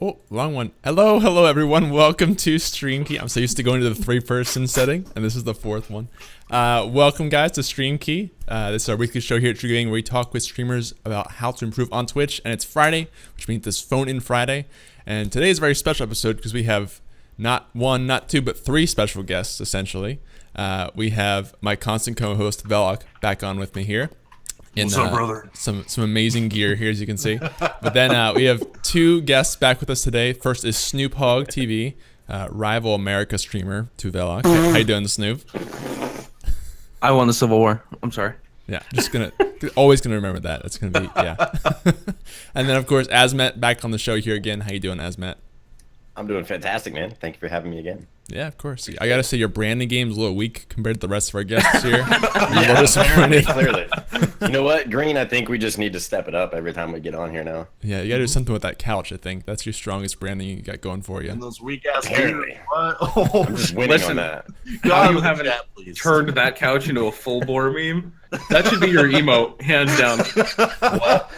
Oh, long one. Hello, everyone. Welcome to Stream Key. I'm so used to going to the three-person setting, and this is the fourth one. Welcome, guys, to Stream Key. This is our weekly show here at TRUgaming where we talk with streamers about how to improve on Twitch, and it's Friday, which means this phone-in Friday. And today is a very special episode because we have not one, not two, but three special guests, essentially. We have my constant co-host, Velok, back on with me here. What's up, brother? Some amazing gear here, as you can see. But then we have two guests back with us today. First is SnoopHogTV, rival America streamer to Velok. How you doing, Snoop? I won the Civil War. I'm sorry. Yeah, always gonna remember that. That's gonna be And then of course Azumatt back on the show here again. How you doing, Azumatt? I'm doing fantastic, man. Thank you for having me again. Yeah, of course. I gotta say your branding game's a little weak compared to the rest of our guests here. Yeah, disappointed. Clearly. You know what, Green? I think we just need to step it up every time we get on here now. Yeah, you gotta do something with that couch. I think that's your strongest branding you got going for you. And those weak ass Apparently. What? I'm just winning on that. How you haven't turned that couch into a full bore meme? That should be your emote, hands down. What?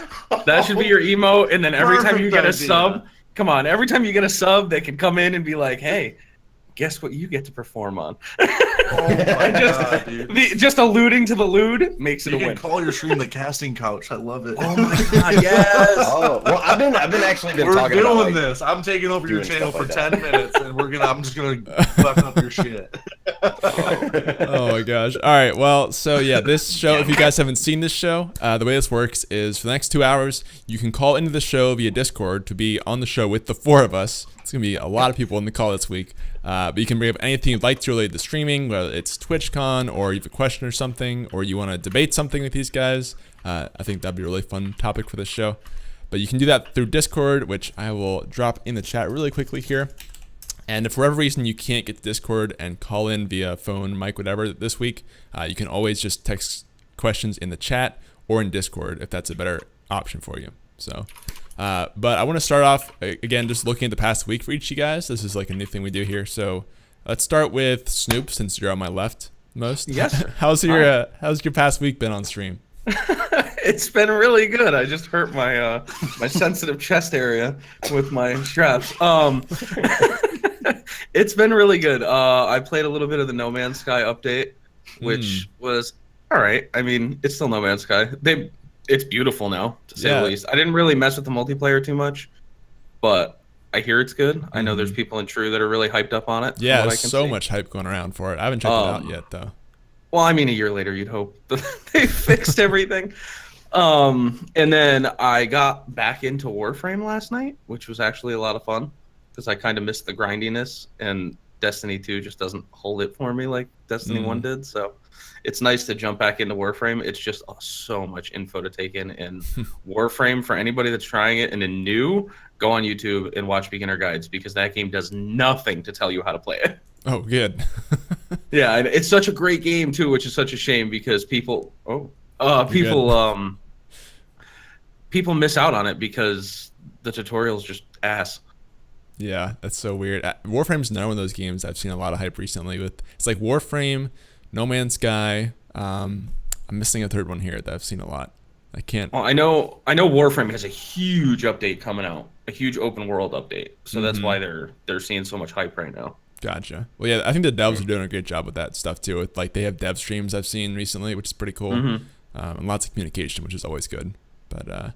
That should be your emote, and then every time you get a Perfect sub, idea. come on, every time you get a sub, they can come in and be like, hey, guess what you get to perform on? Oh my god, dude. Just alluding to the lewd makes it You a can win. call your stream the casting couch. I love it. Oh my god, yes! Oh, well, I've been actually been We're talking doing about like, this. I'm taking over your doing channel for stuff like 10 minutes, and I'm just gonna fuck up your shit. Oh my gosh. All right. Well, so yeah, this show, if you guys haven't seen this show, the way this works is for the next 2 hours, you can call into the show via Discord to be on the show with the four of us. It's going to be a lot of people in the call this week. But you can bring up anything you'd like to relate to streaming, whether it's TwitchCon or you have a question or something, or you want to debate something with these guys. I think that'd be a really fun topic for this show. But you can do that through Discord, which I will drop in the chat really quickly here. And if for whatever reason you can't get to Discord and call in via phone, mic, whatever this week, you can always just text questions in the chat or in Discord if that's a better option for you. So, but I want to start off again just looking at the past week for each of you guys. This is like a new thing we do here. So let's start with Snoop since you're on my left most. Yes. how's your past week been on stream? It's been really good. I just hurt my my sensitive chest area with my straps. It's been really good. I played a little bit of the No Man's Sky update, which was all right. I mean, it's still No Man's Sky. It's beautiful now, to say the least. I didn't really mess with the multiplayer too much, but I hear it's good. I know there's people in True that are really hyped up on it. Yeah, there's so much hype going around for it. I haven't checked it out yet, though. Well, I mean, a year later, you'd hope that they fixed everything. And then I got back into Warframe last night, which was actually a lot of fun because I kind of missed the grindiness, and Destiny 2 just doesn't hold it for me like Destiny 1 did. So it's nice to jump back into Warframe. It's just so much info to take in. And Warframe, for anybody that's trying it and is new, go on YouTube and watch beginner guides because that game does nothing to tell you how to play it. Oh, good. Yeah, and it's such a great game too, which is such a shame because people miss out on it because the tutorial's just ass. Yeah, that's so weird. Warframe's another one of those games I've seen a lot of hype recently with. It's like Warframe, No Man's Sky. I'm missing a third one here that I've seen a lot. I can't. Well, I know Warframe has a huge update coming out, a huge open world update. So that's why they're seeing so much hype right now. Gotcha. Well, yeah, I think the devs are doing a great job with that stuff too. With, like, they have dev streams I've seen recently, which is pretty cool, and lots of communication, which is always good. But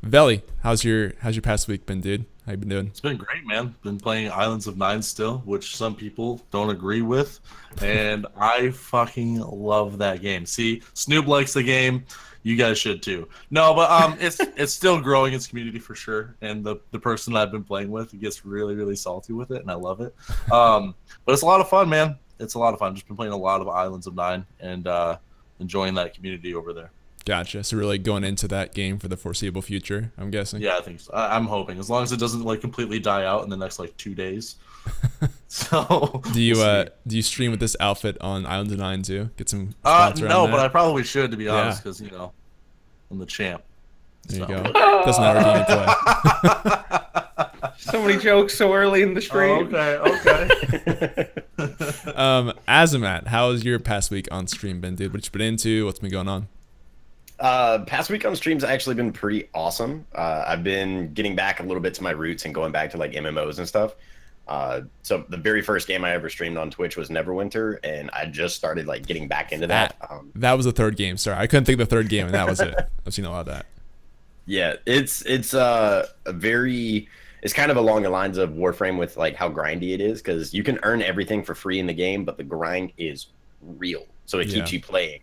Veli, how's your past week been, dude? How you been doing? It's been great, man. Been playing Islands of Nine still, which some people don't agree with, and I fucking love that game. See, Snoop likes the game. You guys should too. No, but it's still growing its community for sure. And the person I've been playing with gets really, really salty with it, and I love it. But it's a lot of fun, man. It's a lot of fun. Just been playing a lot of Islands of Nine and enjoying that community over there. Gotcha. So really going into that game for the foreseeable future, I'm guessing. Yeah, I think so. I'm hoping, as long as it doesn't like completely die out in the next like 2 days. So do you stream with this outfit on Islands of Nine too? Get some spots around no, that? but I probably should, to be honest, because I'm the champ. There you go. Doesn't matter gameplay. So many jokes so early in the stream. Okay. Azumatt, how has your past week on stream been, dude? What you been into? What's been going on? Past week on streams actually been pretty awesome. I've been getting back a little bit to my roots and going back to like MMOs and stuff. So the very first game I ever streamed on Twitch was Neverwinter, and I just started like getting back into that. That was the third game. Sorry, I couldn't think of the third game, and that was it. I've seen a lot of that. Yeah, it's a very, it's kind of along the lines of Warframe with like how grindy it is, because you can earn everything for free in the game, but the grind is real, so it keeps you playing.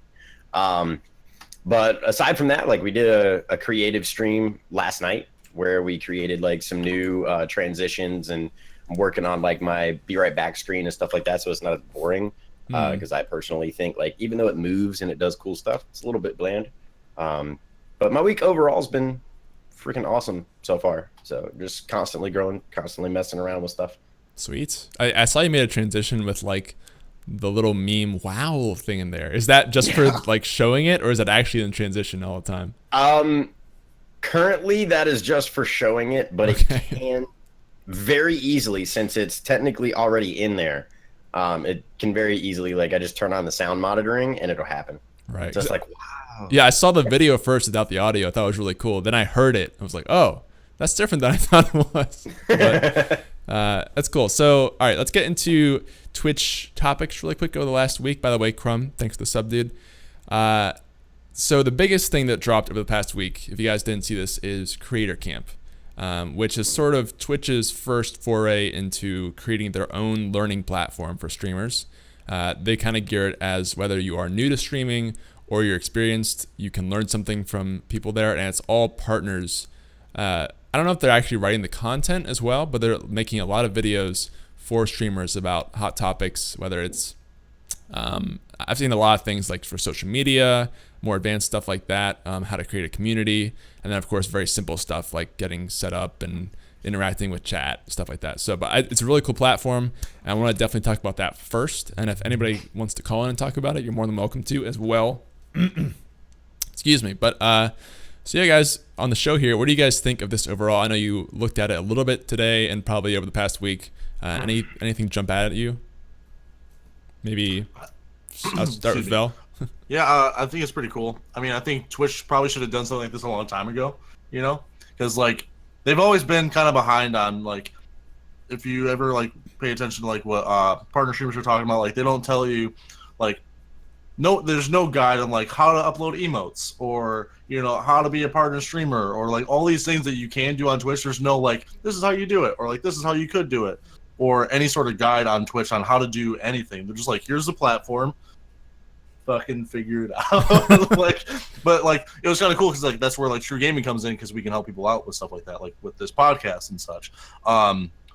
But aside from that, like we did a creative stream last night where we created like some new transitions, and I'm working on like my be right back screen and stuff like that, so it's not as boring. Because I personally think like even though it moves and it does cool stuff, it's a little bit bland. But my week overall has been freaking awesome so far. So just constantly growing, constantly messing around with stuff. Sweet. I saw you made a transition with like the little meme wow thing in there. Is that just for like showing it, or is that actually in transition all the time? Currently that is just for showing it, but it can very easily, since it's technically already in there, it can very easily, like I just turn on the sound monitoring and it'll happen. Right. Just like, wow. Yeah, I saw the video first without the audio. I thought it was really cool. Then I heard it. I was like, oh, that's different than I thought it was. But, that's cool. So, all right, let's get into Twitch topics really quick over the last week. By the way, Crumb, thanks for the sub, dude. So the biggest thing that dropped over the past week, if you guys didn't see this, is Creator Camp, which is sort of Twitch's first foray into creating their own learning platform for streamers. They kind of gear it as whether you are new to streaming or you're experienced, you can learn something from people there, and it's all partners. I don't know if they're actually writing the content as well, but they're making a lot of videos for streamers about hot topics, whether it's, I've seen a lot of things like for social media, more advanced stuff like that, how to create a community, and then of course very simple stuff like getting set up and interacting with chat, stuff like that. So, but it's a really cool platform, and I want to definitely talk about that first. And if anybody wants to call in and talk about it, you're more than welcome to as well. Excuse me. But so yeah, guys, on the show here, what do you guys think of this overall? I know you looked at it a little bit today and probably over the past week. Anything jump out at you? Maybe I'll start with Vel. Yeah, I think it's pretty cool. I mean, I think Twitch probably should have done something like this a long time ago, you know? Because, like, they've always been kind of behind on, like, if you ever, like, pay attention to, like, what partner streamers are talking about, like, they don't tell you, like, there's no guide on, like, how to upload emotes or, you know, how to be a partner streamer or, like, all these things that you can do on Twitch. There's no, like, this is how you do it or, like, this is how you could do it or any sort of guide on Twitch on how to do anything. They're just like, here's the platform. Fucking figure it out. Like, but like it was kind of cool because like that's where like TRUgaming comes in, because we can help people out with stuff like that, like with this podcast and such.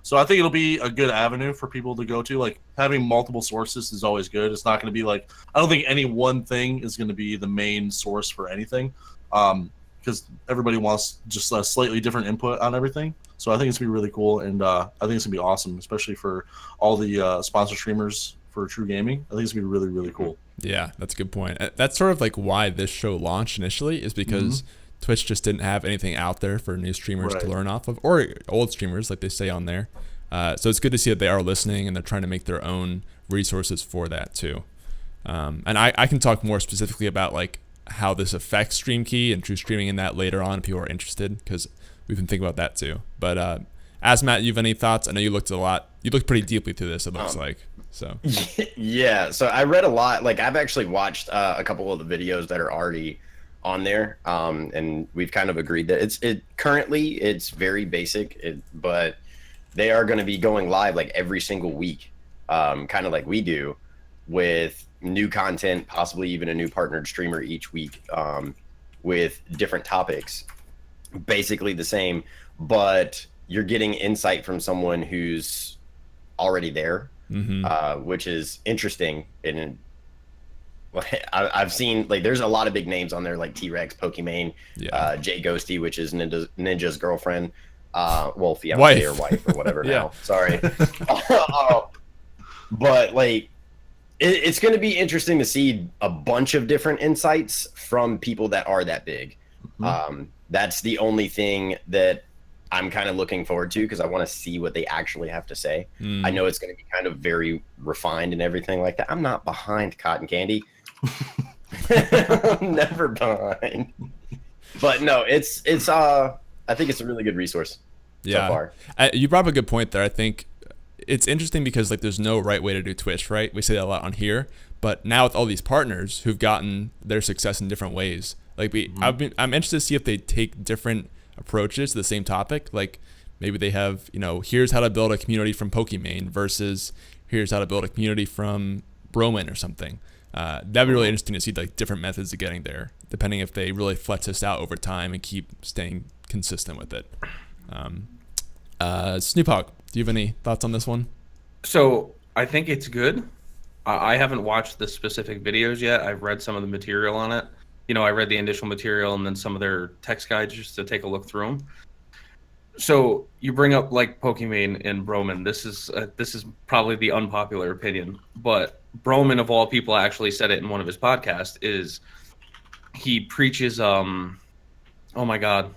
So I think it'll be a good avenue for people to go to. Like having multiple sources is always good. It's not going to be like, I don't think any one thing is going to be the main source for anything, because everybody wants just a slightly different input on everything. So I think it's gonna be really cool, and I think it's gonna be awesome, especially for all the sponsor streamers for TRUgaming. I think it's gonna be really, really cool. Yeah, that's a good point. That's sort of like why this show launched initially, is because Twitch just didn't have anything out there for new streamers to learn off of, or old streamers, like they say on there. So it's good to see that they are listening and they're trying to make their own resources for that too. And I can talk more specifically about like how this affects StreamKey and True Streaming in that later on if people are interested, because we've been thinking about that too. But Azumatt, you have any thoughts? I know you looked pretty deeply through this, it looks like. So yeah, so I read a lot. Like I've actually watched a couple of the videos that are already on there, and we've kind of agreed that currently it's very basic, but they are going to be going live like every single week, kind of like we do, with new content, possibly even a new partnered streamer each week, with different topics, basically the same, but you're getting insight from someone who's already there. Which is interesting. And I've seen like there's a lot of big names on there like T-Rex, Pokimane, Jay Ghosty, which is Ninja's girlfriend, well, fiance or wife or whatever. Now, sorry. But like it's going to be interesting to see a bunch of different insights from people that are that big. That's the only thing that I'm kind of looking forward to, because I want to see what they actually have to say. I know it's going to be kind of very refined and everything like that. I'm not behind Cotton Candy. Never mind. But no, it's I think it's a really good resource so far. You brought up a good point there. I think it's interesting because like there's no right way to do Twitch, right? We say that a lot on here, but now with all these partners who've gotten their success in different ways, like I'm interested to see if they take different approaches to the same topic. Like maybe they have, here's how to build a community from Pokimane versus here's how to build a community from Broman or something. That'd be really interesting to see like different methods of getting there, depending if they really flex this out over time and keep staying consistent with it. SnoopHog, do you have any thoughts on this one? So I think it's good. I haven't watched the specific videos yet. I've read some of the material on it. I read the initial material and then some of their text guides just to take a look through them. So you bring up like Pokimane and Broman. This is probably the unpopular opinion, but Broman of all people actually said it in one of his podcasts. Is he preaches oh my god,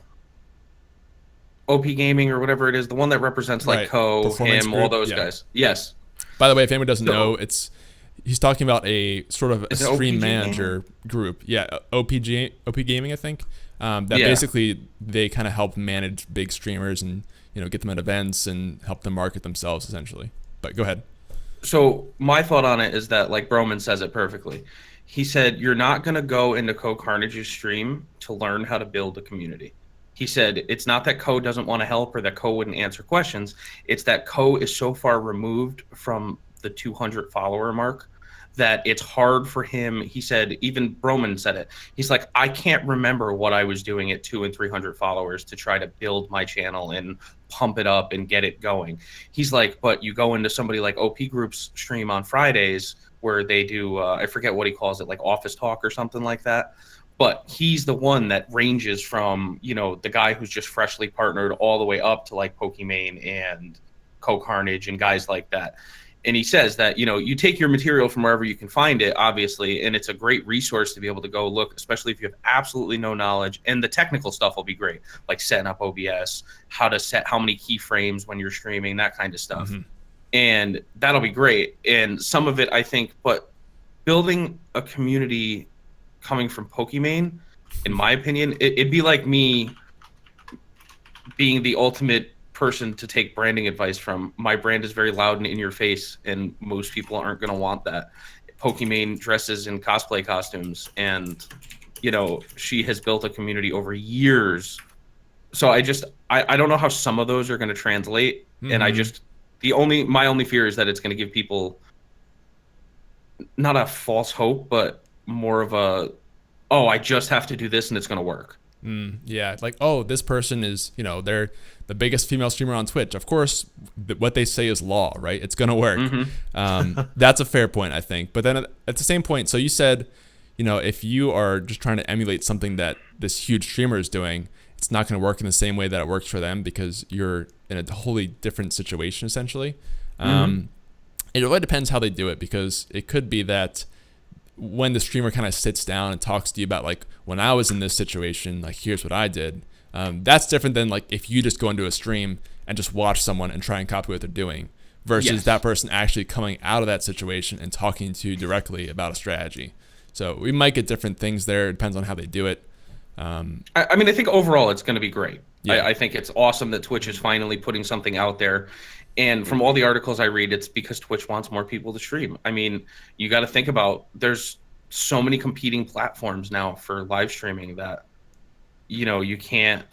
OP Gaming or whatever it is, the one that represents like Co, him, all those guys. Yes. By the way, if anyone doesn't know, he's talking about a sort of a stream manager group. Yeah, OP Gaming, I think. Basically they kind of help manage big streamers and get them at events and help them market themselves essentially. But go ahead. So my thought on it is that like Broman says it perfectly. He said you're not going to go into Co Carnage's stream to learn how to build a community. He said it's not that Co doesn't want to help or that Co wouldn't answer questions. It's that Co is so far removed from the 200 follower mark that it's hard for him. He said, even Broman said it. He's like, I can't remember what I was doing at 200 and 300 followers to try to build my channel and pump it up and get it going. He's like, but you go into somebody like OP Group's stream on Fridays where they do, I forget what he calls it, like office talk or something like that. But he's the one that ranges from, the guy who's just freshly partnered all the way up to like Pokimane and Co Carnage and guys like that. And he says that, you take your material from wherever you can find it, obviously, and it's a great resource to be able to go look, especially if you have absolutely no knowledge. And the technical stuff will be great, like setting up OBS, how to set how many keyframes when you're streaming, that kind of stuff. Mm-hmm. And that'll be great. And some of it, I think, but building a community coming from Pokimane, in my opinion, it'd be like me being the ultimate person to take branding advice from. My brand is very loud and in your face, and most people aren't going to want that. Pokimane dresses in cosplay costumes, and she has built a community over years. So I don't know how some of those are going to translate. Mm-hmm. And my only fear is that it's going to give people not a false hope, but more of a, I just have to do this and it's going to work. Yeah, like, this person is, they're the biggest female streamer on Twitch. Of course, what they say is law, right? It's going to work. Mm-hmm. That's a fair point, I think. But then at the same point, so you said, if you are just trying to emulate something that this huge streamer is doing, it's not going to work in the same way that it works for them because you're in a wholly different situation, essentially. Mm-hmm. It really depends how they do it, because it could be that when the streamer kind of sits down and talks to you about like, when I was in this situation, like, here's what I did. That's different than like if you just go into a stream and just watch someone and try and copy what they're doing versus that person actually coming out of that situation and talking to you directly about a strategy. So we might get different things there. It depends on how they do it. I mean, I think overall it's going to be great. Yeah. I think it's awesome that Twitch is finally putting something out there. And from all the articles I read, it's because Twitch wants more people to stream. I mean, you got to think about, there's so many competing platforms now for live streaming that, you can't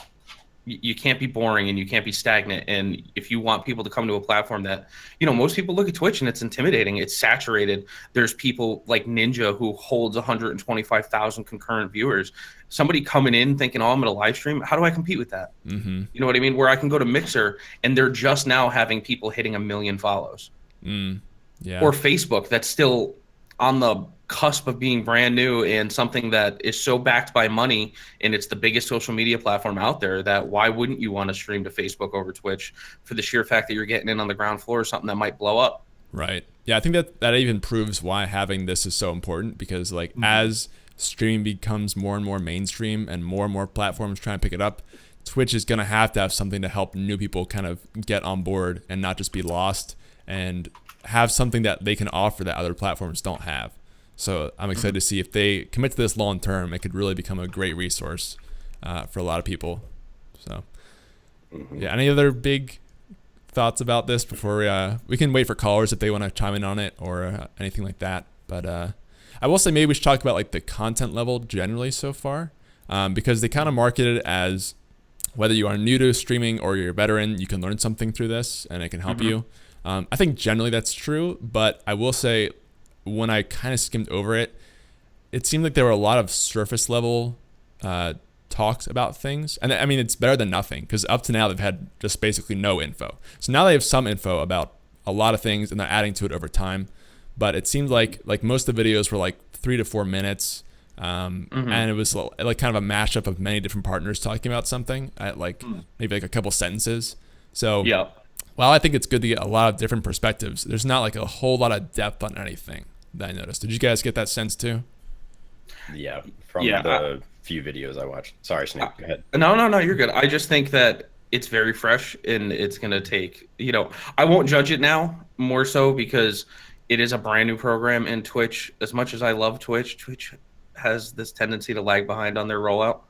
be boring and you can't be stagnant. And if you want people to come to a platform that, most people look at Twitch and it's intimidating, it's saturated. There's people like Ninja who holds 125,000 concurrent viewers. Somebody coming in thinking, I'm going to live stream. How do I compete with that? Mm-hmm. You know what I mean? Where I can go to Mixer and they're just now having people hitting 1 million follows. Yeah. Or Facebook, that's still on the cusp of being brand new and something that is so backed by money, and it's the biggest social media platform out there, that why wouldn't you want to stream to Facebook over Twitch for the sheer fact that you're getting in on the ground floor or something that might blow up? Right. Yeah, I think that even proves why having this is so important, because like as streaming becomes more and more mainstream and more platforms try and pick it up, Twitch is going to have something to help new people kind of get on board and not just be lost, and have something that they can offer that other platforms don't have. So I'm excited to see if they commit to this long term. It could really become a great resource for a lot of people. So yeah, any other big thoughts about this before we can wait for callers if they want to chime in on it or anything like that. But I will say maybe we should talk about like the content level generally so far, because they kind of market it as whether you are new to streaming or you're a veteran, you can learn something through this and it can help you. I think generally that's true, but I will say when I kind of skimmed over it, it seemed like there were a lot of surface level talks about things. And I mean, it's better than nothing because up to now they've had just basically no info. So now they have some info about a lot of things and they're adding to it over time. But it seemed like most of the videos were like 3 to 4 minutes. And it was like kind of a mashup of many different partners talking about something at like maybe like a couple sentences. So Yeah. while I think it's good to get a lot of different perspectives, there's not like a whole lot of depth on anything that I noticed. Did you guys get that sense too? Yeah, from the few videos I watched. Sorry, Snake, go ahead. No, you're good. I just think that it's very fresh and it's going to take, I won't judge it now more so because it is a brand new program in Twitch. As much as I love Twitch has this tendency to lag behind on their rollout.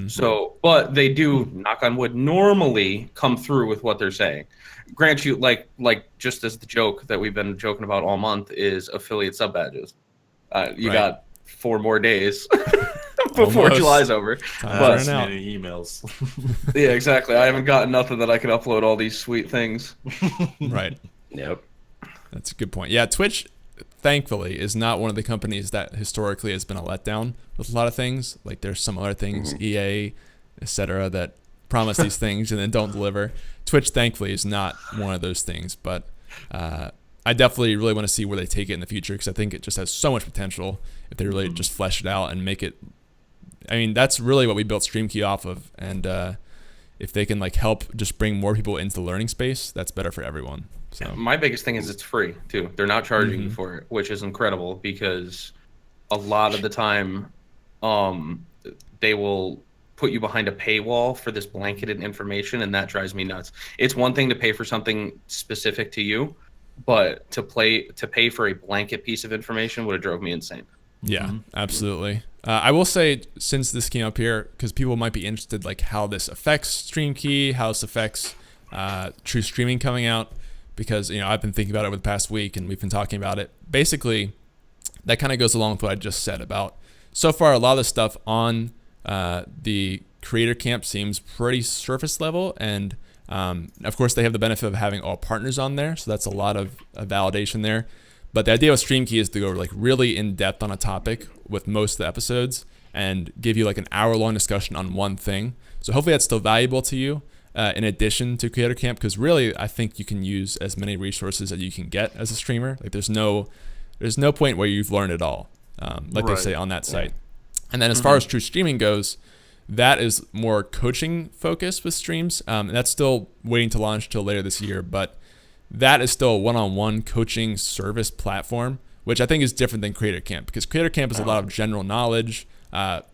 So, but they do, knock on wood, normally come through with what they're saying. Grant you, like just as the joke that we've been joking about all month is affiliate sub badges. You got 4 more days before Almost. July's over. But Many emails. yeah, exactly. I haven't gotten nothing that I can upload all these sweet things. right. Yep. That's a good point. Yeah, Twitch, thankfully, is not one of the companies that historically has been a letdown with a lot of things. Like there's some other things, EA, etc., that promise these things and then don't deliver. Twitch, thankfully, is not one of those things. But I definitely really want to see where they take it in the future because I think it just has so much potential if they really just flesh it out and make it. I mean, that's really what we built StreamKey off of. And if they can like help just bring more people into the learning space, that's better for everyone. So my biggest thing is it's free too. They're not charging you for it, which is incredible because a lot of the time they will put you behind a paywall for this blanketed information, and that drives me nuts. It's one thing to pay for something specific to you, but to pay for a blanket piece of information would have drove me insane. Yeah, absolutely. I will say, since this came up here, because people might be interested, like how this affects StreamKey, how this affects True Streaming coming out, because I've been thinking about it over the past week, and we've been talking about it. Basically, that kind of goes along with what I just said about so far. A lot of the stuff on the creator camp seems pretty surface level, and of course they have the benefit of having all partners on there, so that's a lot of validation there. But the idea with StreamKey is to go like really in depth on a topic with most of the episodes and give you like an hour-long discussion on one thing. So hopefully that's still valuable to you in addition to Creator Camp, because really I think you can use as many resources as you can get as a streamer. Like there's no point where you've learned it all, like they say on that site. And then as far as True Streaming goes, that is more coaching focused with streams, and that's still waiting to launch till later this year. But that is still a one-on-one coaching service platform, which I think is different than Creator Camp, because Creator Camp is a lot of general knowledge,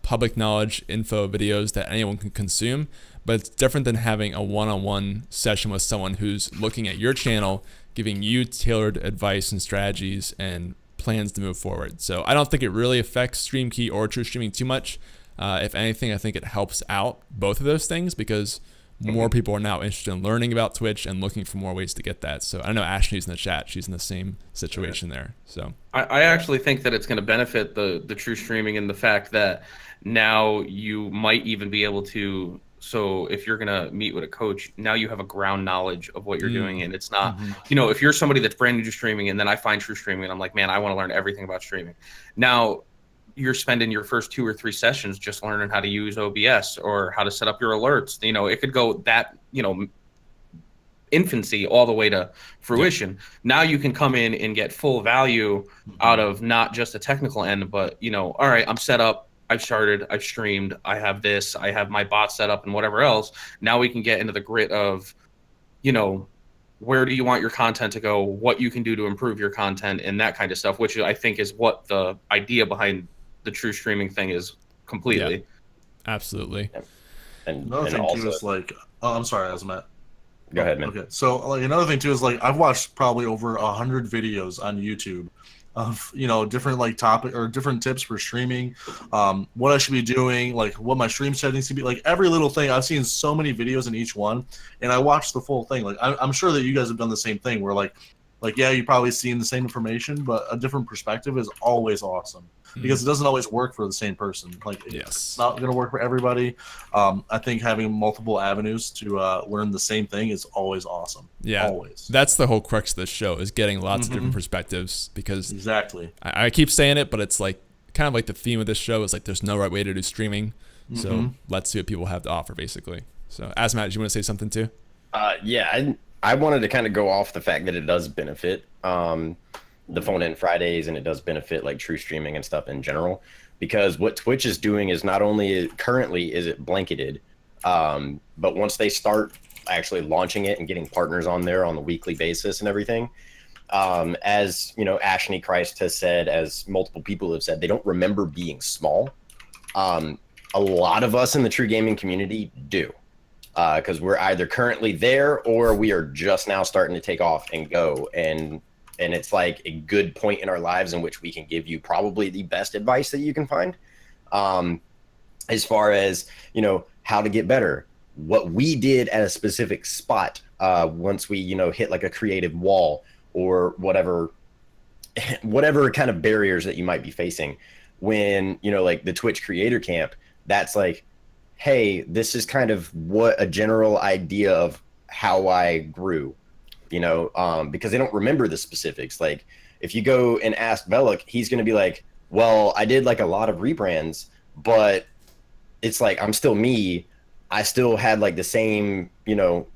public knowledge, info videos that anyone can consume, but it's different than having a one-on-one session with someone who's looking at your channel, giving you tailored advice and strategies and plans to move forward. So I don't think it really affects StreamKey or True Streaming too much. If anything, I think it helps out both of those things because more people are now interested in learning about Twitch and looking for more ways to get that. So I know Ashley's in the chat. She's in the same situation there. So I actually think that it's going to benefit the True Streaming in the fact that now you might even be able to, so if you're going to meet with a coach, now you have a ground knowledge of what you're doing. And it's not, if you're somebody that's brand new to streaming and then I find True Streaming and I'm like, man, I want to learn everything about streaming. Now you're spending your first 2 or 3 sessions just learning how to use OBS or how to set up your alerts. It could go that, infancy all the way to fruition. Now you can come in and get full value out of not just the technical end, but, all right, I'm set up, I've started, I've streamed, I have this, I have my bot set up and whatever else. Now we can get into the grit of, where do you want your content to go, what you can do to improve your content and that kind of stuff, which I think is what the idea behind the True Streaming thing is completely. Yeah, absolutely. And Another thing also, too is like, I'm sorry, Azumatt. Go ahead, man. Okay, so like another thing too is like I've watched probably over 100 videos on YouTube of different like topic or different tips for streaming, what I should be doing, like what my stream settings should be, like every little thing. I've seen so many videos in each one, and I watched the full thing. Like I'm sure that you guys have done the same thing, where like yeah, you've probably seen the same information, but a different perspective is always awesome, because it doesn't always work for the same person. Like it's not going to work for everybody. I think having multiple avenues to learn the same thing is always awesome. Yeah, always. That's the whole crux of this show, is getting lots of different perspectives, because exactly. I keep saying it, but it's like kind of like the theme of this show is like there's no right way to do streaming. So let's see what people have to offer, basically. So Azumatt, do you want to say something too? Yeah, I wanted to kind of go off the fact that it does benefit the phone-in Fridays, and it does benefit like true streaming and stuff in general, because what Twitch is doing is not only currently is it blanketed, but once they start actually launching it and getting partners on there on a weekly basis and everything, as Ashnichrist has said, as multiple people have said, they don't remember being small. A lot of us in the TRUgaming community do. Because we're either currently there or we are just now starting to take off and go, and it's like a good point in our lives in which we can give you probably the best advice that you can find, as far as how to get better, what we did at a specific spot once we hit like a creative wall or whatever kind of barriers that you might be facing when like the Twitch creator camp. That's like, hey, this is kind of what a general idea of how I grew, because they don't remember the specifics. Like if you go and ask Velik, he's going to be like, well, I did like a lot of rebrands, but it's like, I'm still me. I still had like the same,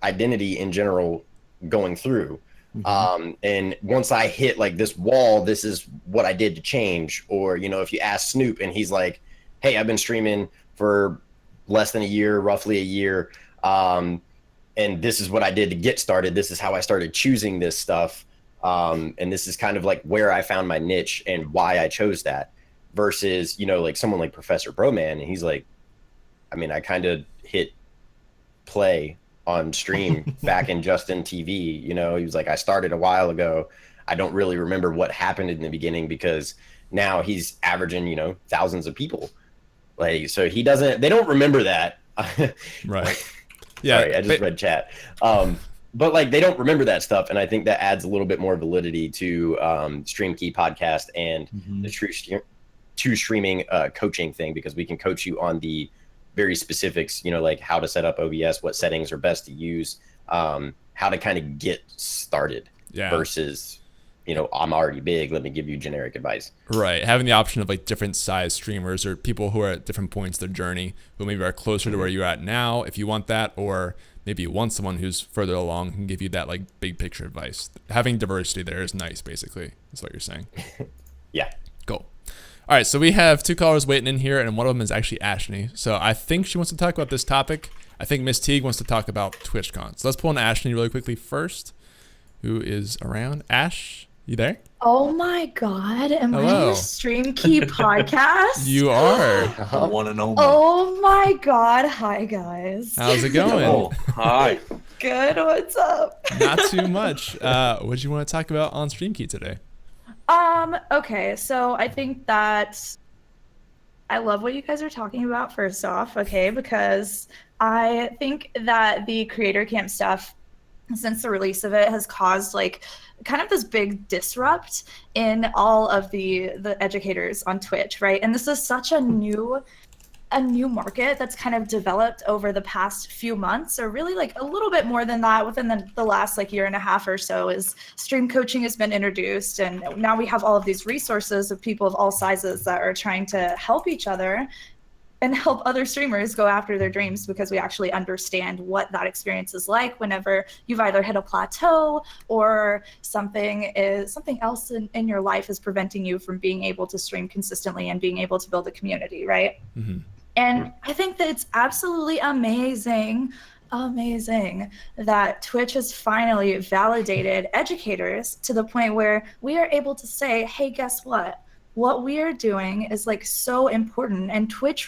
identity in general going through. And once I hit like this wall, this is what I did to change. Or, if you ask Snoop and he's like, hey, I've been streaming for less than a year, roughly a year, and this is what I did to get started. This is how I started choosing this stuff, and this is kind of like where I found my niche and why I chose that, versus like someone like Professor Broman, and he's like, I mean, I kind of hit play on stream back in Justin TV. He was like, I started a while ago. I don't really remember what happened in the beginning, because now he's averaging thousands of people. Like, so they don't remember that. Right. Yeah. Sorry, I just read chat. But like, they don't remember that stuff. And I think that adds a little bit more validity to Stream Key podcast and the true streaming coaching thing, because we can coach you on the very specifics, like how to set up OBS, what settings are best to use, how to kind of get started versus, I'm already big, let me give you generic advice. Right. Having the option of like different size streamers or people who are at different points of their journey, who maybe are closer to where you're at now, if you want that, or maybe you want someone who's further along and give you that like big picture advice. Having diversity there is nice, basically. That's what you're saying. Yeah. Cool. All right. So we have two callers waiting in here, and one of them is actually Ashney. So I think she wants to talk about this topic. I think Miss Teague wants to talk about TwitchCon. So let's pull in Ashney really quickly first, who is around. Ash? You there? Oh my God, am I Hello. on the Stream Key podcast? You are. The one and only. Oh my God, hi guys. How's it going? Oh, hi. Good, what's up? Not too much. What do you want to talk about on Stream Key today? Okay, so I think that I love what you guys are talking about, first off, okay, because I think that the creator camp stuff, since the release of it, has caused like kind of this big disrupt in all of the educators on Twitch, right? And this is such a new market that's kind of developed over the past few months, or really like a little bit more than that within the last like year and a half or so. Is stream coaching has been introduced, and now we have all of these resources of people of all sizes that are trying to help each other and help other streamers go after their dreams, because we actually understand what that experience is like whenever you've either hit a plateau or something else in your life is preventing you from being able to stream consistently and being able to build a community, right? Mm-hmm. And I think that it's absolutely amazing that Twitch has finally validated educators to the point where we are able to say, hey, guess what? what we are doing is like so important, and Twitch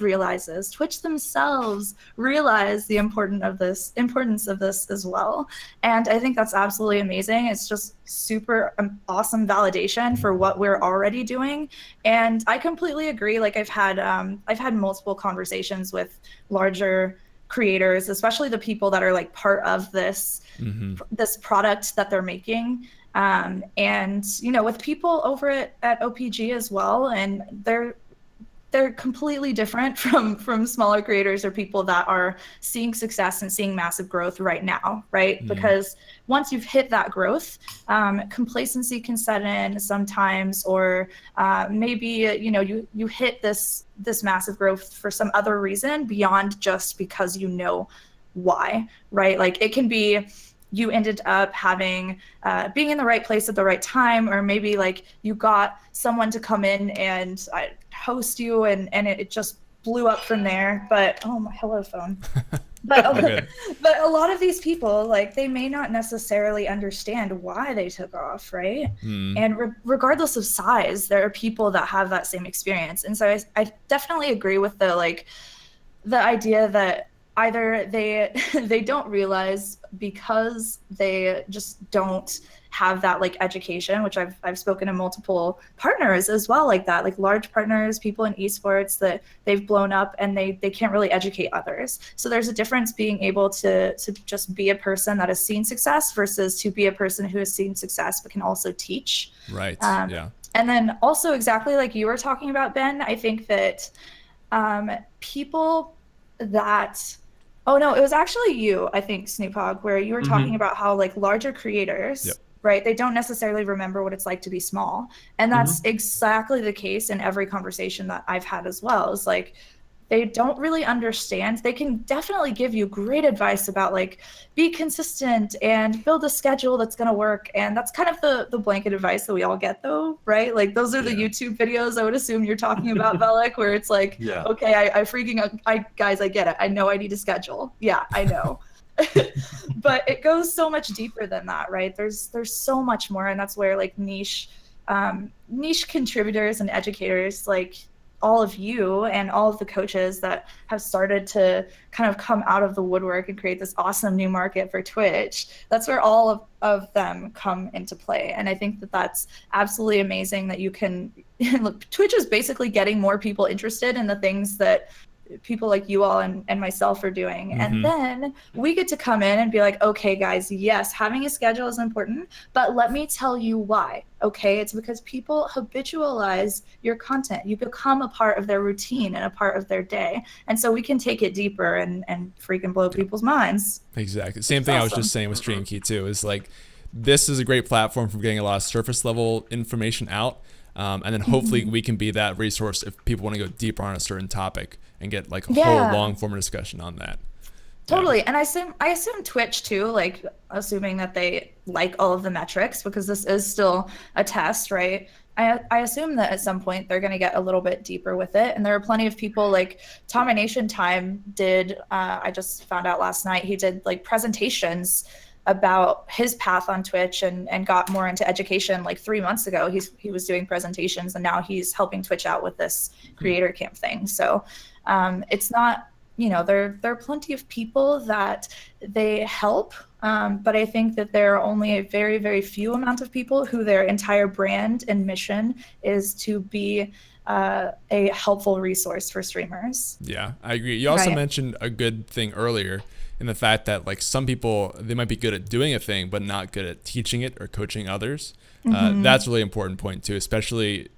themselves realize the importance of this as well. And I think that's absolutely amazing. It's just super awesome validation for what we're already doing. And I completely agree. Like I've had multiple conversations with larger creators, especially the people that are like part of this this product that they're making. And with people over at OPG as well, and they're completely different from smaller creators or people that are seeing success and seeing massive growth right now, right? Because once you've hit that growth, complacency can set in sometimes, or maybe you hit this massive growth for some other reason beyond just because why, right? Like it can be you ended up having being in the right place at the right time, or maybe like you got someone to come in and host you, and it just blew up from there. But oh my, hello phone. But a lot of these people, like, they may not necessarily understand why they took off, right? And regardless of size, there are people that have that same experience. And so I definitely agree with the idea that either they don't realize because they just don't have that like education, which I've spoken to multiple partners as well, like that, like large partners, people in esports that they've blown up and they can't really educate others. So there's a difference being able to just be a person that has seen success versus to be a person who has seen success but can also teach. Right. Yeah. And then also exactly like you were talking about, Ben, I think that people that oh no, it was actually you, I think, SnoopHog, where you were talking about how like larger creators, right, they don't necessarily remember what it's like to be small. And that's exactly the case in every conversation that I've had as well. Is like they don't really understand. They can definitely give you great advice about like be consistent and build a schedule that's going to work. And that's kind of the blanket advice that we all get though, right? Like those are the YouTube videos I would assume you're talking about, Velik, where it's like, okay, guys, I get it. I know I need a schedule. Yeah, I know. But it goes so much deeper than that, right? There's so much more. And that's where like niche contributors and educators, like all of you and all of the coaches that have started to kind of come out of the woodwork and create this awesome new market for Twitch, that's where all of them come into play. And I think that that's absolutely amazing that you can look, Twitch is basically getting more people interested in the things that people like you all and myself are doing. And then we get to come in and be like, okay, guys, yes, having a schedule is important, but let me tell you why. Okay, it's because people habitualize your content. You become a part of their routine and a part of their day. And so we can take it deeper and freaking blow people's minds. Exactly. Same thing I was just saying with StreamKey too, is like, this is a great platform for getting a lot of surface level information out. And then hopefully we can be that resource if people want to go deeper on a certain topic and get like a whole long form of discussion on that. Totally. And I assume Twitch too, like assuming that they like all of the metrics, because this is still a test, right? I assume that at some point they're going to get a little bit deeper with it. And there are plenty of people like Domination Time did, I just found out last night, he did like presentations about his path on Twitch and got more into education like 3 months ago. He was doing presentations and now he's helping Twitch out with this creator camp thing. So it's not, there are plenty of people that they help, but I think that there are only a very, very few amount of people who their entire brand and mission is to be a helpful resource for streamers. Yeah, I agree. You also mentioned a good thing earlier in the fact that like some people, they might be good at doing a thing, but not good at teaching it or coaching others. That's a really important point too, especially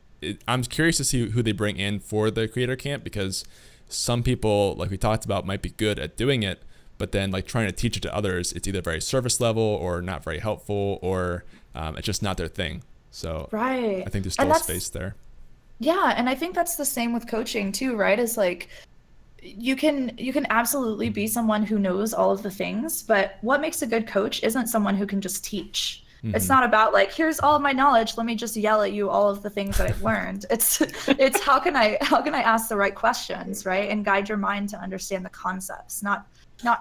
I'm curious to see who they bring in for the creator camp, because some people, like we talked about, might be good at doing it, but then like trying to teach it to others, it's either very surface level or not very helpful, or it's just not their thing. So I think there's still space there. Yeah, and I think that's the same with coaching too, right? Is like you can absolutely be someone who knows all of the things, but what makes a good coach isn't someone who can just teach. It's not about like, here's all of my knowledge, let me just yell at you all of the things that I've learned. It's how can I ask the right questions, right? And guide your mind to understand the concepts, not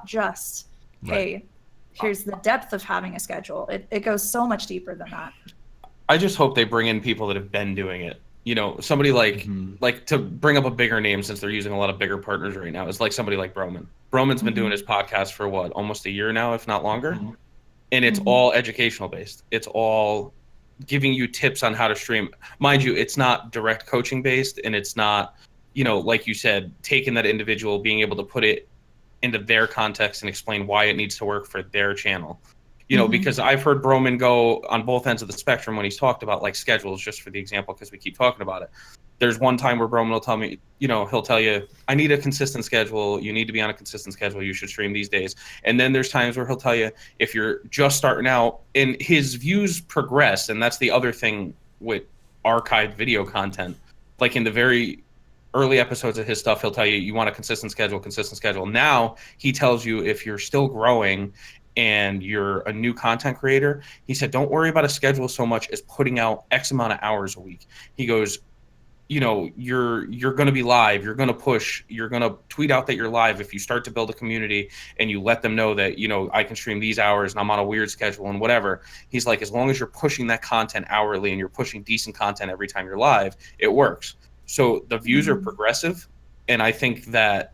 just, hey, here's the depth of having a schedule. It goes so much deeper than that. I just hope they bring in people that have been doing it. You know, somebody like to bring up a bigger name, since they're using a lot of bigger partners right now, is like somebody like Broman. Broman's been doing his podcast for what, almost a year now, if not longer. And it's all educational based. It's all giving you tips on how to stream. Mind you, it's not direct coaching based, and it's not, you know, like you said, taking that individual, being able to put it into their context and explain why it needs to work for their channel. You know, because I've heard Broman go on both ends of the spectrum when he's talked about like schedules, just for the example, because we keep talking about it. There's one time where Broman will tell me, you know, he'll tell you, I need a consistent schedule. You need to be on a consistent schedule. You should stream these days. And then there's times where he'll tell you, if you're just starting out, and his views progress. And that's the other thing with archived video content. Like in the very early episodes of his stuff, he'll tell you, you want a consistent schedule, consistent schedule. Now he tells you, if you're still growing and you're a new content creator, he said, don't worry about a schedule so much as putting out X amount of hours a week. He goes, you know, you're going to be live, you're going to push, you're going to tweet out that you're live. If you start to build a community and you let them know that, you know, I can stream these hours and I'm on a weird schedule and whatever, he's like, as long as you're pushing that content hourly and you're pushing decent content every time you're live, it works. So the views are progressive. And I think that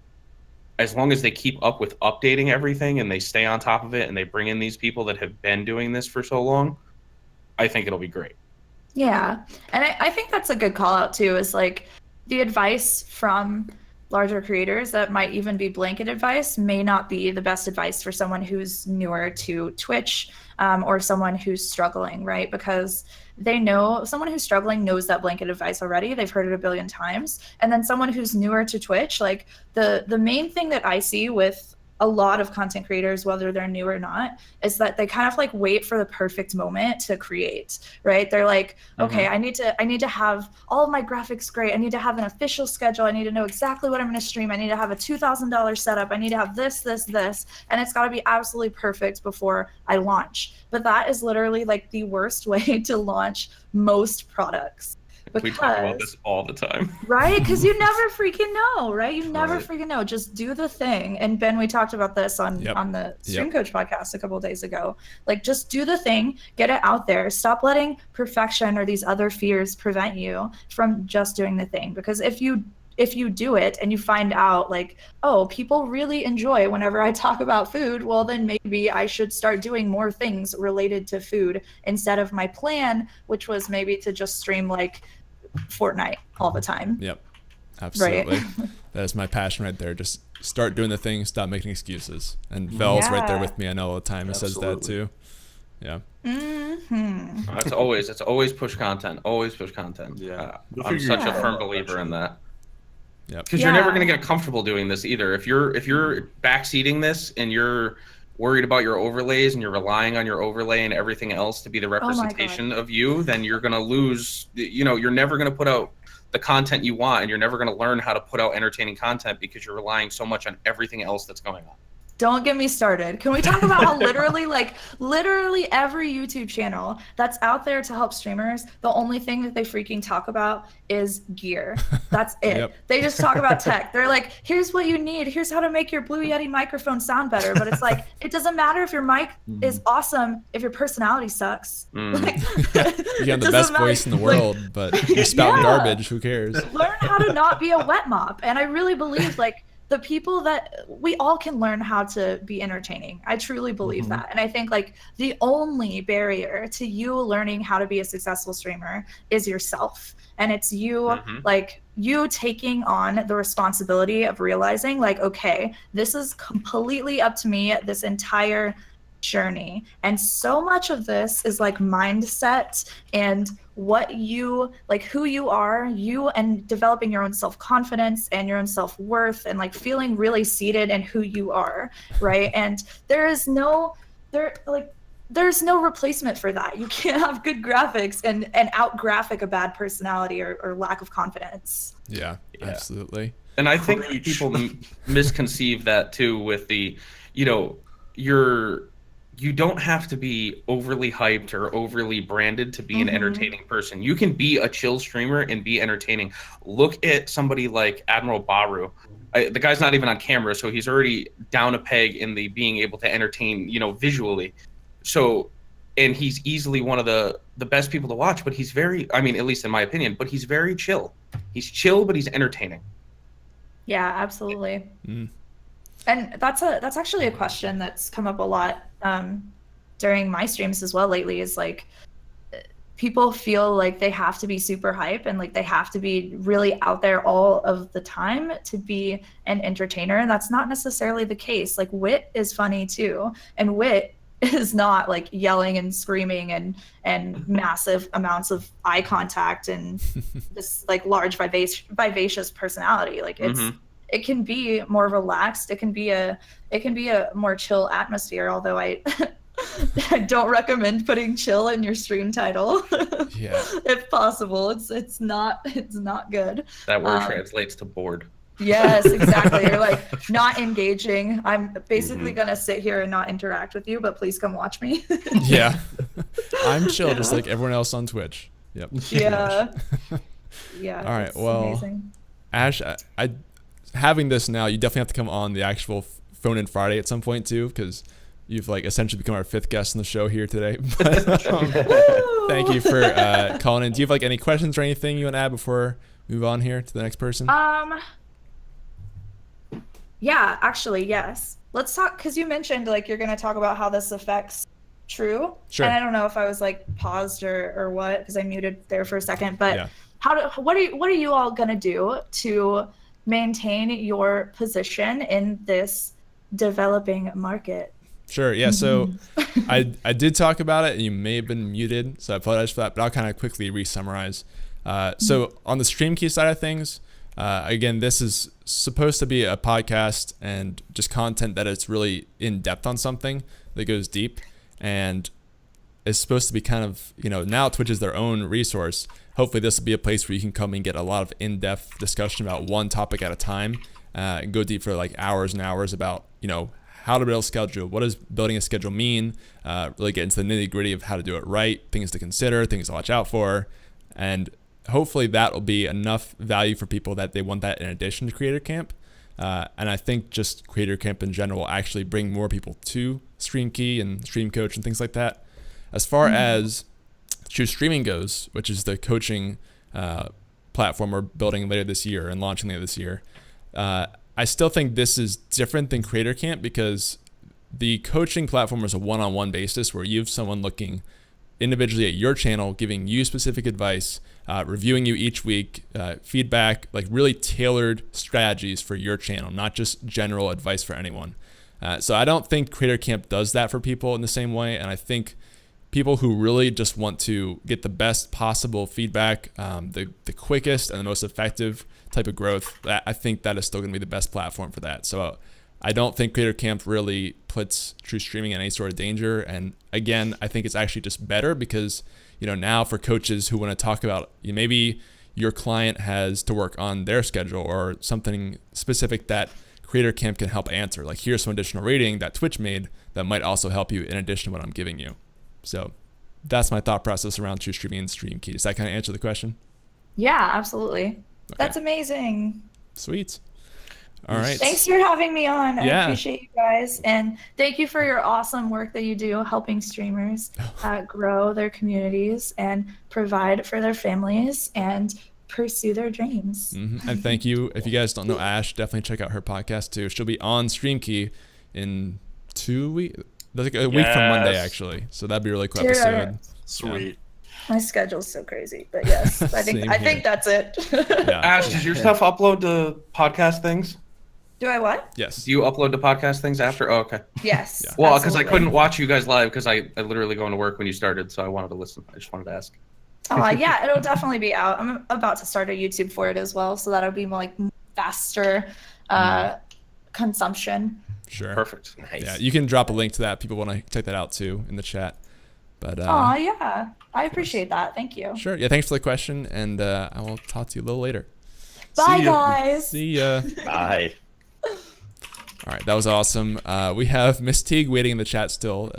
as long as they keep up with updating everything and they stay on top of it and they bring in these people that have been doing this for so long, I think it'll be great. Yeah. And I think that's a good call out too, is like the advice from larger creators that might even be blanket advice may not be the best advice for someone who's newer to Twitch, or someone who's struggling, right? Because they know someone who's struggling knows that blanket advice already. They've heard it a billion times. And then someone who's newer to Twitch, like the main thing that I see with a lot of content creators, whether they're new or not, is that they kind of like wait for the perfect moment to create, right? They're like, okay, I need to have all of my graphics great. I need to have an official schedule. I need to know exactly what I'm going to stream. I need to have a $2,000 setup. I need to have this, and it's got to be absolutely perfect before I launch. But that is literally like the worst way to launch most products. We talk about this all the time. Right? Because you never freaking know, right? You never freaking know. Just do the thing. And Ben, we talked about this on the Stream Coach podcast a couple of days ago. Like, just do the thing, get it out there. Stop letting perfection or these other fears prevent you from just doing the thing. Because if you do it and you find out like, oh, people really enjoy whenever I talk about food, well, then maybe I should start doing more things related to food instead of my plan, which was maybe to just stream like Fortnite all the time. Yep, absolutely. Right. That is my passion right there. Just start doing the thing, stop making excuses. And Vel's right there with me. I know all the time. He says that too. Yeah. It's always push content. Always push content. Yeah. I'm such a firm believer in that. Yep. Because you're never going to get comfortable doing this either. If you're backseating this and you're worried about your overlays and you're relying on your overlay and everything else to be the representation of you, then you're going to lose, you know, you're never going to put out the content you want, and you're never going to learn how to put out entertaining content because you're relying so much on everything else that's going on. Don't get me started. Can we talk about how literally every YouTube channel that's out there to help streamers, the only thing that they freaking talk about is gear. That's it. Yep. They just talk about tech. They're like, here's what you need. Here's how to make your Blue Yeti microphone sound better. But it's like, it doesn't matter if your mic is awesome if your personality sucks. Like, You got the best voice in the world, but you're spouting garbage. Who cares? Learn how to not be a wet mop. And I really believe like the people that we all can learn how to be entertaining. I truly believe that. And I think like the only barrier to you learning how to be a successful streamer is yourself. And it's you, like you taking on the responsibility of realizing like, okay, this is completely up to me, this entire journey. And so much of this is like mindset and what you like, who you are, you, and developing your own self-confidence and your own self-worth and like feeling really seated in who you are, right? And there's no replacement for that. You can't have good graphics and out graphic a bad personality or lack of confidence. Yeah, absolutely. And I think people misconceive that too with the, you know, you don't have to be overly hyped or overly branded to be an entertaining person. You can be a chill streamer and be entertaining. Look at somebody like Admiral Baru. The guy's not even on camera, so he's already down a peg in the being able to entertain, you know, visually. So and he's easily one of the best people to watch. But he's very, I mean, at least in my opinion, but he's very chill. He's chill, but he's entertaining. Yeah, absolutely. Mm. And that's actually a question that's come up a lot during my streams as well lately. Is like, people feel like they have to be super hype and like they have to be really out there all of the time to be an entertainer, and that's not necessarily the case. Like, wit is funny too, and wit is not like yelling and screaming and massive amounts of eye contact and this like large vivacious personality. Like, it can be more relaxed. It can be a more chill atmosphere, although I I don't recommend putting chill in your stream title. Yeah. If possible. It's not good. That word translates to bored. Yes, exactly. You're like not engaging. I'm basically gonna sit here and not interact with you, but please come watch me. Yeah. I'm chill, just like everyone else on Twitch. Yep. Yeah. Yeah. All right. It's Well, amazing. Ash, I having this now, you definitely have to come on the actual phone in Friday at some point too, because you've like essentially become our 5th guest on the show here today. But, thank you for calling in. Do you have like any questions or anything you want to add before we move on here to the next person? Yeah, actually, yes. Let's talk, because you mentioned like you're going to talk about how this affects True. Sure. And I don't know if I was like paused or what, because I muted there for a second. But yeah. what are you all going to do to maintain your position in this developing market? Sure. Yeah. So I did talk about it, and you may have been muted, so I apologize for that. But I'll kind of quickly re-summarize. So on the stream key side of things, again, this is supposed to be a podcast and just content that is really in depth on something that goes deep, and is supposed to be kind of, now Twitch is their own resource. Hopefully this will be a place where you can come and get a lot of in-depth discussion about one topic at a time, and go deep for like hours and hours about, how to build a schedule, what does building a schedule mean, really get into the nitty gritty of how to do it right, things to consider, things to watch out for, and hopefully that will be enough value for people that they want that in addition to Creator Camp. And I think just Creator Camp in general will actually bring more people to Stream Key and Stream Coach and things like that. As far as True Streaming goes, which is the coaching platform we're building later this year and launching later this year, I still think this is different than Creator Camp, because the coaching platform is a one-on-one basis where you have someone looking individually at your channel, giving you specific advice, reviewing you each week, feedback, like really tailored strategies for your channel, not just general advice for anyone. So I don't think Creator Camp does that for people in the same way. And I think people who really just want to get the best possible feedback, the quickest and the most effective type of growth, I think that is still going to be the best platform for that. So I don't think Creator Camp really puts True Streaming in any sort of danger. And again, I think it's actually just better because, now for coaches who want to talk about, maybe your client has to work on their schedule or something specific that Creator Camp can help answer. Like, here's some additional rating that Twitch made that might also help you in addition to what I'm giving you. So that's my thought process around True Streaming and Stream Key. Does that kind of answer the question? Yeah, absolutely. Okay. That's amazing. Sweet. All right. Thanks for having me on. Yeah. I appreciate you guys. And thank you for your awesome work that you do helping streamers grow their communities and provide for their families and pursue their dreams. Mm-hmm. And thank you. If you guys don't know Ash, definitely check out her podcast too. She'll be on Stream Key in 2 weeks. Like a week from Monday, actually. So that'd be a really cool episode. Sweet. Yeah. My schedule's so crazy, but yes, I think that's it. Yeah. Ash, does your stuff upload to podcast things? Do I what? Yes. Do you upload to podcast things after? Oh, okay. Yes. Yeah. Well, because I absolutely. couldn't watch you guys live because I literally going to work when you started, so I wanted to listen. I just wanted to ask. Yeah, it'll definitely be out. I'm about to start a YouTube for it as well, so that'll be more like faster consumption. Sure. Perfect. Nice. Yeah, you can drop a link to that. People want to check that out too in the chat. But Yeah. I appreciate that. Thank you. Sure. Yeah, thanks for the question, and I will talk to you a little later. Bye, See ya. guys. See ya. Bye. All right, that was awesome. We have Miss Teague waiting in the chat still,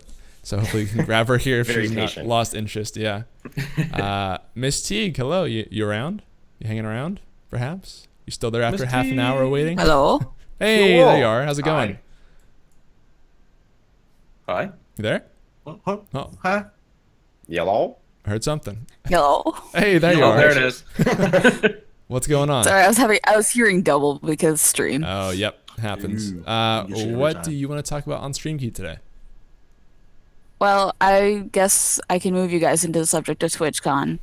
so hopefully you can grab her here if Very she's patient. not lost interest. Yeah. Miss Teague, hello. You around? You hanging around? Perhaps? You still there after Miss half an hour Teague. waiting? Hello. Hey, Whoa. there you are. How's it going? Hi. Hi. You there? Huh? Oh. Huh? Yellow? I heard something. Hello. Hey, there you Oh, are. there it is. What's going on? Sorry, I was hearing double because stream. Oh, yep, happens. Dude, I get you every What time. do you want to talk about on StreamKey today? Well, I guess I can move you guys into the subject of TwitchCon.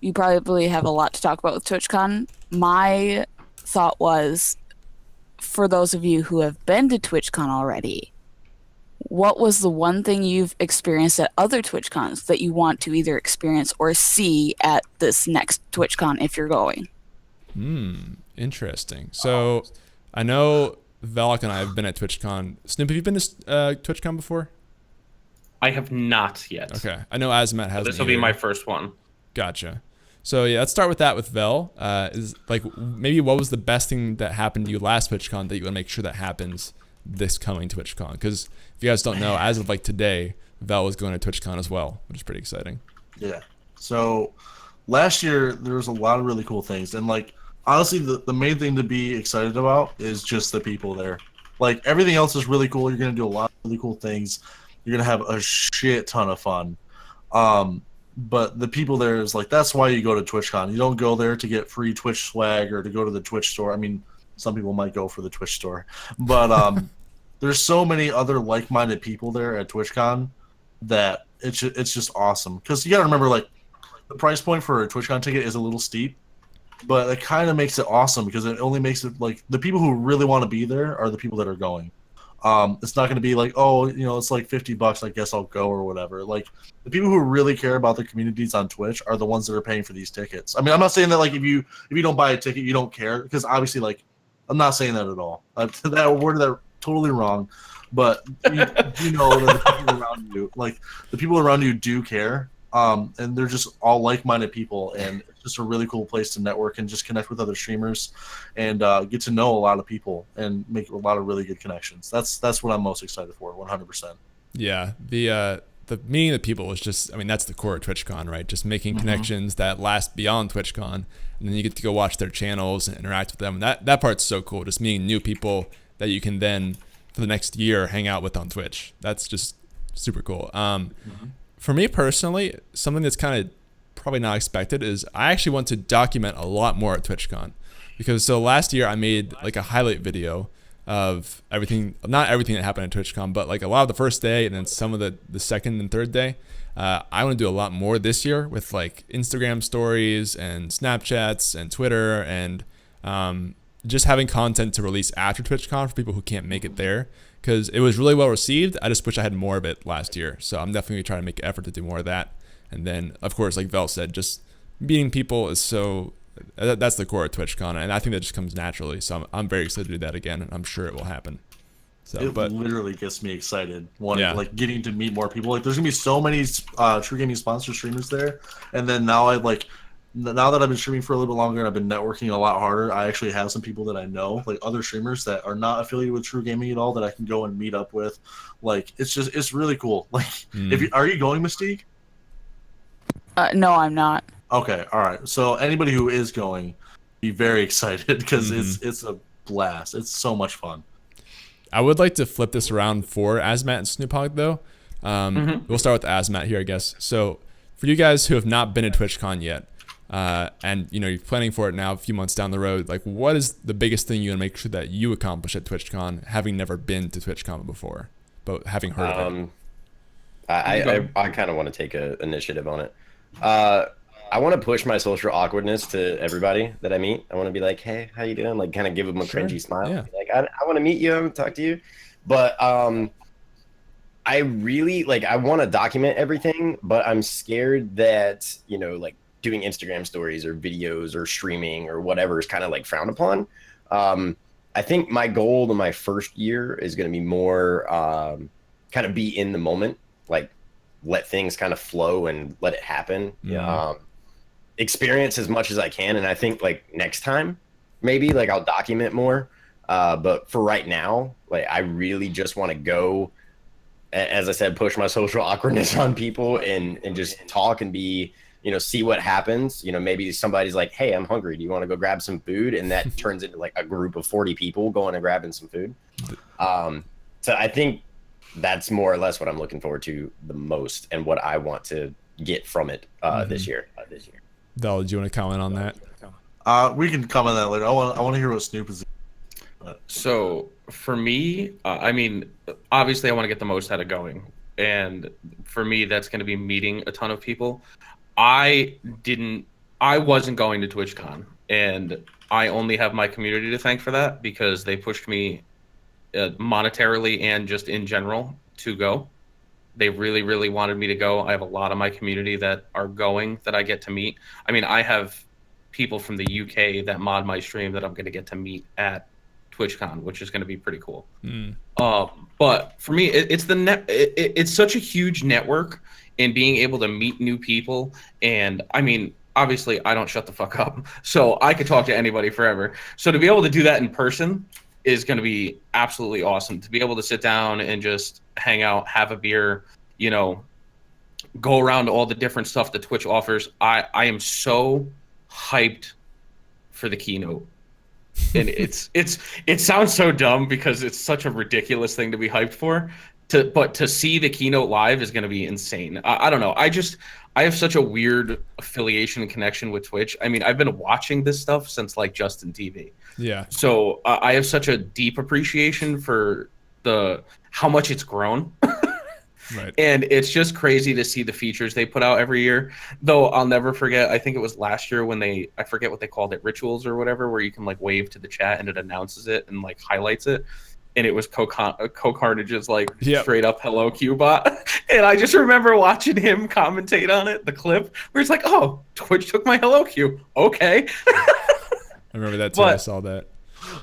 You probably have a lot to talk about with TwitchCon. My thought was, for those of you who have been to TwitchCon already, what was the one thing you've experienced at other TwitchCons that you want to either experience or see at this next TwitchCon if you're going? Interesting. So, I know Velok and I have been at TwitchCon. Snoop, have you been to TwitchCon before? I have not yet. Okay. I know Azumatt has. This will be my first one. Gotcha. So yeah, let's start with that with Vel. Is like maybe what was the best thing that happened to you last TwitchCon that you want to make sure that happens this coming TwitchCon? Because if you guys don't know, as of like today, Vel is going to TwitchCon as well, which is pretty exciting. Yeah. So last year there was a lot of really cool things, and like honestly, the main thing to be excited about is just the people there. Like everything else is really cool. You're gonna do a lot of really cool things. You're gonna have a shit ton of fun. But the people there is like, that's why you go to TwitchCon. You don't go there to get free Twitch swag or to go to the Twitch store. I mean, some people might go for the Twitch store, but there's so many other like-minded people there at TwitchCon that it's just awesome. Because you gotta remember, like, the price point for a TwitchCon ticket is a little steep, but it kind of makes it awesome because it only makes it like the people who really want to be there are the people that are going. It's not going to be like, oh, you know, it's like $50, I guess I'll go or whatever. Like the people who really care about the communities on Twitch are the ones that are paying for these tickets. I mean, I'm not saying that like if you don't buy a ticket, you don't care, because obviously, like, I'm not saying that at all. That worded that totally wrong, but you know that the people around you, like the people around you, do care. And they're just all like-minded people, and it's just a really cool place to network and just connect with other streamers and get to know a lot of people and make a lot of really good connections. That's what I'm most excited for, 100%. Yeah, the meeting of people is just, I mean, that's the core of TwitchCon, right? Just making connections that last beyond TwitchCon, and then you get to go watch their channels and interact with them. And that part's so cool, just meeting new people that you can then, for the next year, hang out with on Twitch. That's just super cool. For me personally, something that's kind of probably not expected is I actually want to document a lot more at TwitchCon. Because so last year I made like a highlight video of everything, not everything that happened at TwitchCon, but like a lot of the first day and then some of the second and third day. I want to do a lot more this year with like Instagram stories and Snapchats and Twitter and just having content to release after TwitchCon for people who can't make it there. Because it was really well received. I just wish I had more of it last year. So I'm definitely trying to make an effort to do more of that. And then, of course, like Vel said, just meeting people is so, that's the core of TwitchCon. And I think that just comes naturally. So I'm very excited to do that again. And I'm sure it will happen. So, It but literally gets me excited. Yeah. Like getting to meet more people. Like there's gonna be so many TRUgaming sponsored streamers there. And then now now that I've been streaming for a little bit longer and I've been networking a lot harder, I actually have some people that I know, like other streamers that are not affiliated with TRUgaming at all, that I can go and meet up with. Like it's really cool. Like are you going, Mystique? No, I'm not. Okay, all right. So anybody who is going, be very excited because it's a blast. It's so much fun. I would like to flip this around for Azumatt and SnoopHog though. We'll start with Azumatt here, I guess. So for you guys who have not been to TwitchCon yet, and you know you're planning for it now a few months down the road, like what is the biggest thing you want to make sure that you accomplish at TwitchCon, having never been to TwitchCon before, but having heard of it? I kind of want to take an initiative on it. I want to push my social awkwardness to everybody that I meet. I want to be like, hey, how you doing? Like kind of give them a cringy smile. Yeah. Like I want to meet you. I want to talk to you. But I really I want to document everything, but I'm scared that, you know, like doing Instagram stories or videos or streaming or whatever is kind of like frowned upon. I think my goal in my first year is going to be more kind of be in the moment, like let things kind of flow and let it happen. Experience as much as I can. And I think like next time, maybe like I'll document more. But for right now, like I really just want to go, as I said, push my social awkwardness on people and just talk and be, you know, see what happens. You know, maybe somebody's like, hey, I'm hungry. Do you want to go grab some food? And that turns into like a group of 40 people going and grabbing some food. So I think that's more or less what I'm looking forward to the most, and what I want to get from it this year. Val, do you want to comment on that? We can comment on that later. I want to hear what Snoop is. So for me, I mean, obviously I want to get the most out of going. And for me, that's going to be meeting a ton of people. I wasn't going to TwitchCon, and I only have my community to thank for that, because they pushed me monetarily and just in general to go. They really, really wanted me to go. I have a lot of my community that are going that I get to meet. I mean, I have people from the UK that mod my stream that I'm going to get to meet at TwitchCon, which is going to be pretty cool. But for me, it's such a huge network, and being able to meet new people. And I mean, obviously I don't shut the fuck up, so I could talk to anybody forever. So to be able to do that in person is going to be absolutely awesome. To be able to sit down and just hang out, have a beer, you know, go around to all the different stuff that Twitch offers. I am so hyped for the keynote. And it sounds so dumb because it's such a ridiculous thing to be hyped for. But to see the keynote live is going to be insane. I don't know. I have such a weird affiliation and connection with Twitch. I mean, I've been watching this stuff since like Justin TV. Yeah. So I have such a deep appreciation for how much it's grown. Right. And it's just crazy to see the features they put out every year. Though I'll never forget, I think it was last year when I forget what they called it, rituals or whatever, where you can like wave to the chat and it announces it and like highlights it. And it was Co-Carnage's like straight up hello Q-bot. And I just remember watching him commentate on it, the clip, where it's like, oh, Twitch took my hello Q. Okay. I remember that too. I saw that.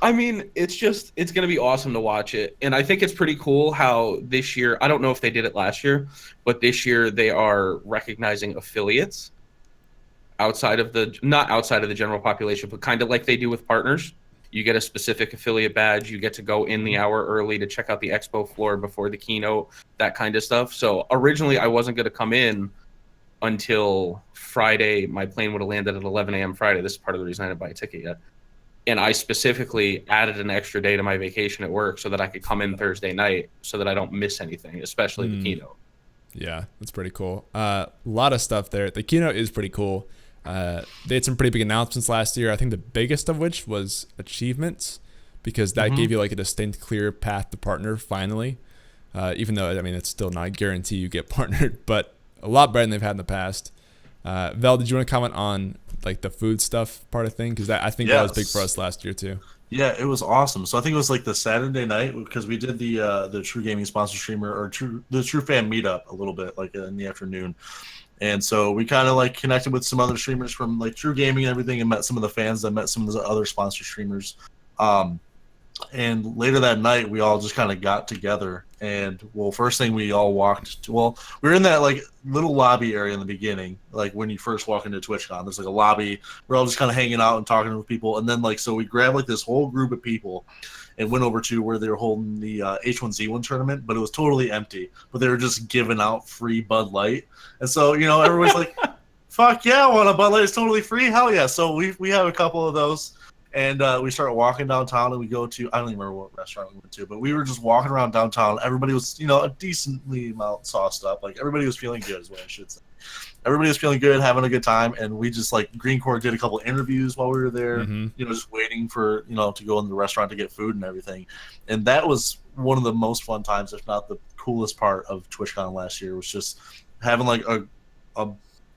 I mean, it's going to be awesome to watch it. And I think it's pretty cool how this year, I don't know if they did it last year, but this year they are recognizing affiliates not outside of the general population, but kind of like they do with partners. You get a specific affiliate badge. You get to go in the hour early to check out the expo floor before the keynote, that kind of stuff. So originally I wasn't going to come in until Friday. My plane would have landed at 11 a.m. Friday. This is part of the reason I didn't buy a ticket yet. And I specifically added an extra day to my vacation at work so that I could come in Thursday night so that I don't miss anything, especially the keynote. Yeah, that's pretty cool. A lot of stuff there. The keynote is pretty cool. They had some pretty big announcements last year. I think the biggest of which was achievements, because that gave you like a distinct, clear path to partner finally. Even though, I mean, it's still not a guarantee you get partnered, but a lot better than they've had in the past. Val, did you want to comment on like the food stuff part of thing? Because I think that was big for us last year too. Yeah, it was awesome. So I think it was like the Saturday night, because we did the TRUgaming sponsor streamer or the True Fan meetup a little bit like in the afternoon. And so we kind of like connected with some other streamers from like TRUgaming and everything, and met some of the fans. I met some of the other sponsor streamers. And later that night, we all just kind of got together. And well, first thing we all walked to, we were in that like little lobby area in the beginning, like when you first walk into TwitchCon. There's like a lobby. We're all just kind of hanging out and talking with people. And then like, so we grabbed like this whole group of people and went over to where they were holding the H1Z1 tournament, but it was totally empty. But they were just giving out free Bud Light. And so, you know, everybody's like, fuck yeah, I want a Bud Light. It's totally free. Hell yeah. So we have a couple of those. And we started walking downtown, and we go to, I don't even remember what restaurant we went to, but we were just walking around downtown. Everybody was, you know, a decently amount sauced up. Like, everybody was feeling good is what I should say. Everybody was feeling good, having a good time, and we just, like, GreenChord did a couple interviews while we were there, you know, just waiting for, you know, to go in the restaurant to get food and everything. And that was one of the most fun times, if not the coolest part of TwitchCon last year, was just having, like, a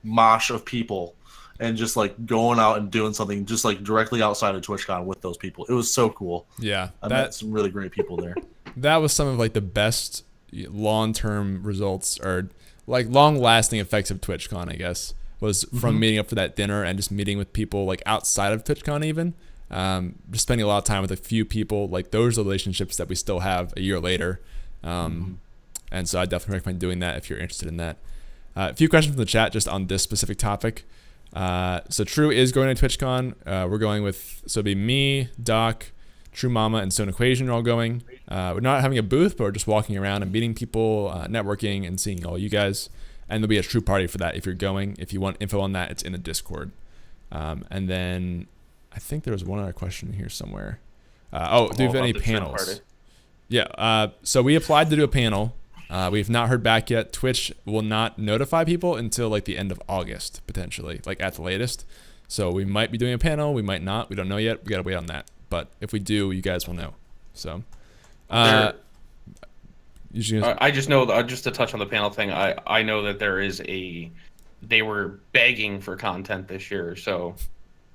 mosh of people and just like going out and doing something just like directly outside of TwitchCon with those people. It was so cool. Yeah. I met some really great people there. That was some of like the best long-term results, or like long-lasting effects of TwitchCon, I guess, was from meeting up for that dinner and just meeting with people like outside of TwitchCon even. Just spending a lot of time with a few people. Like those relationships that we still have a year later. And so I definitely recommend doing that if you're interested in that. A few questions from the chat just on this specific topic. So True is going to TwitchCon. We're going with, so it'll be me, Doc, True Mama, and Stone Equation are all going. We're not having a booth, but we're just walking around and meeting people, networking, and seeing all you guys. And there'll be a True party for that if you're going. If you want info on that, it's in the Discord. And then I think there was one other question here somewhere. Do you have any panels? Yeah. So we applied to do a panel. We've not heard back yet. Twitch will not notify people until like the end of August, potentially, like at the latest. So we might be doing a panel, we might not. We don't know yet. We gotta wait on that. But if we do, you guys will know. So, I just know, just to touch on the panel thing, I know that they were begging for content this year, so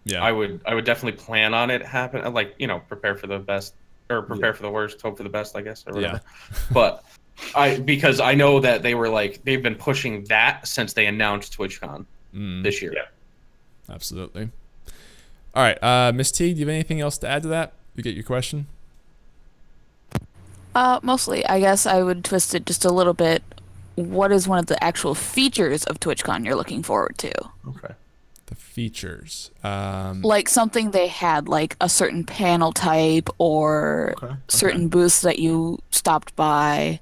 yeah, I would definitely plan on it happen. Like, prepare for the best or prepare for the worst, hope for the best, I guess, or whatever. Yeah. But because I know that they were like, they've been pushing that since they announced TwitchCon this year. Yeah. Absolutely. All right, Miss T, do you have anything else to add to that? You get your question? Mostly, I guess I would twist it just a little bit. What is one of the actual features of TwitchCon you're looking forward to? Okay. The features. Like something they had, like a certain panel type or certain booths that you stopped by.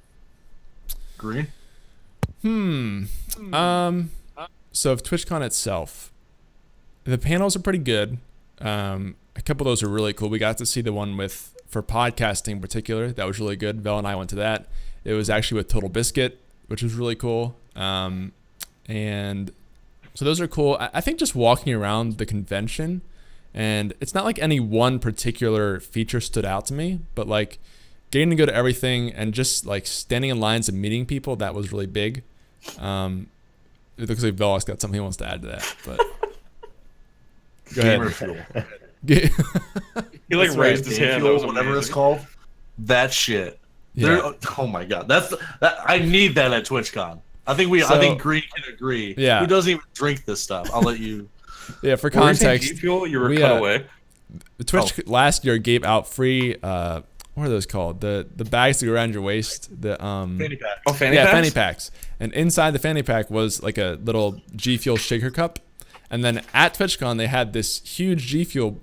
Green? So of TwitchCon itself, the panels are pretty good. A couple of those are really cool. We got to see the one for podcasting in particular. That was really good. Vel and I went to that. It was actually with Total Biscuit, which was really cool. And so those are cool. I think just walking around the convention, and it's not like any one particular feature stood out to me, but like getting to go to everything and just like standing in lines and meeting people, that was really big. It looks like Vel's got something he wants to add to that, but go Gamer ahead. fuel. He like That's raised right, his game hand. fuel, That was whatever it's amazing. called. That shit. Yeah. Oh my god, that I need that at TwitchCon. I think Green can agree. Yeah. Who doesn't even drink this stuff? I'll let you. Yeah, for What were you saying, context, G Fuel? You were we, cut away. Twitch last year gave out free what are those called? The bags that go around your waist. The Fanny pack. Oh, fanny yeah, packs? fanny packs. And inside the fanny pack was like a little G Fuel shaker cup. And then at TwitchCon they had this huge G Fuel,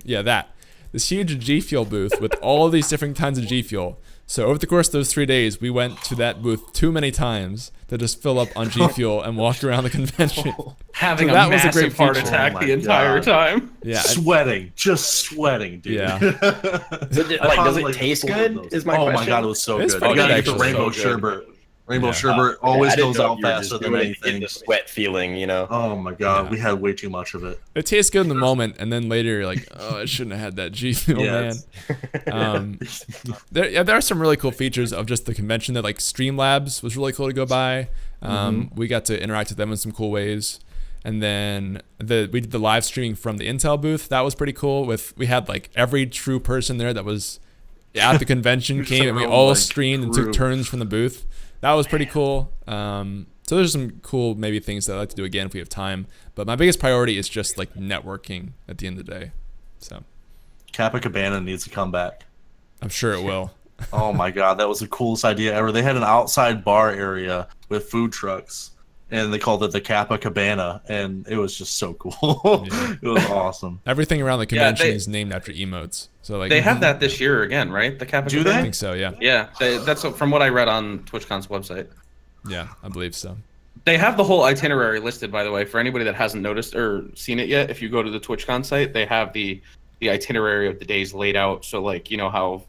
this huge G Fuel booth with all of these different kinds of G Fuel. So over the course of those 3 days, we went to that booth too many times to just fill up on G Fuel and walk around the convention. Having So a that was a massive great heart feature. attack Oh my the entire God. time. Yeah, Sweating, just sweating, dude. Yeah. Does it, I like, found, does it taste four of good? those. Is my Oh my question. god, it was so It's good. pretty You gotta good, get the actually. rainbow So good. sherbet. Rainbow Yeah. sherbet always I didn't goes know out if you were faster just than doing it in the anything. sweat feeling, you know. Oh my god, Yeah. we had way too much of it. it tastes good in the moment, and then later you're like, oh, I shouldn't have had that G Fuel, Yeah, man. There are some really cool features of just the convention. That like Streamlabs was really cool to go by. We got to interact with them in some cool ways. And then we did the live streaming from the Intel booth. That was pretty cool. We had like every true person there that was at the convention came, and we Like, all streamed and took true. turns from the booth. That was pretty cool. So there's some cool maybe things that I'd like to do again if we have time. But my biggest priority is just like networking at the end of the day. So Kappa Cabana needs to come back. I'm sure it will. Oh my god, that was the coolest idea ever. They had an outside bar area with food trucks, and they called it the Kappa Cabana, and it was just so cool. Yeah. It was awesome. Everything around the convention they- is named after emotes. So like They have that this year again, right? The Kappa Do I Cabana? think so. Yeah. Yeah, that's from what I read on TwitchCon's website. Yeah, I believe so. They have the whole itinerary listed, by the way, for anybody that hasn't noticed or seen it yet. If you go to the TwitchCon site, they have the itinerary of the days laid out. So, like, you know how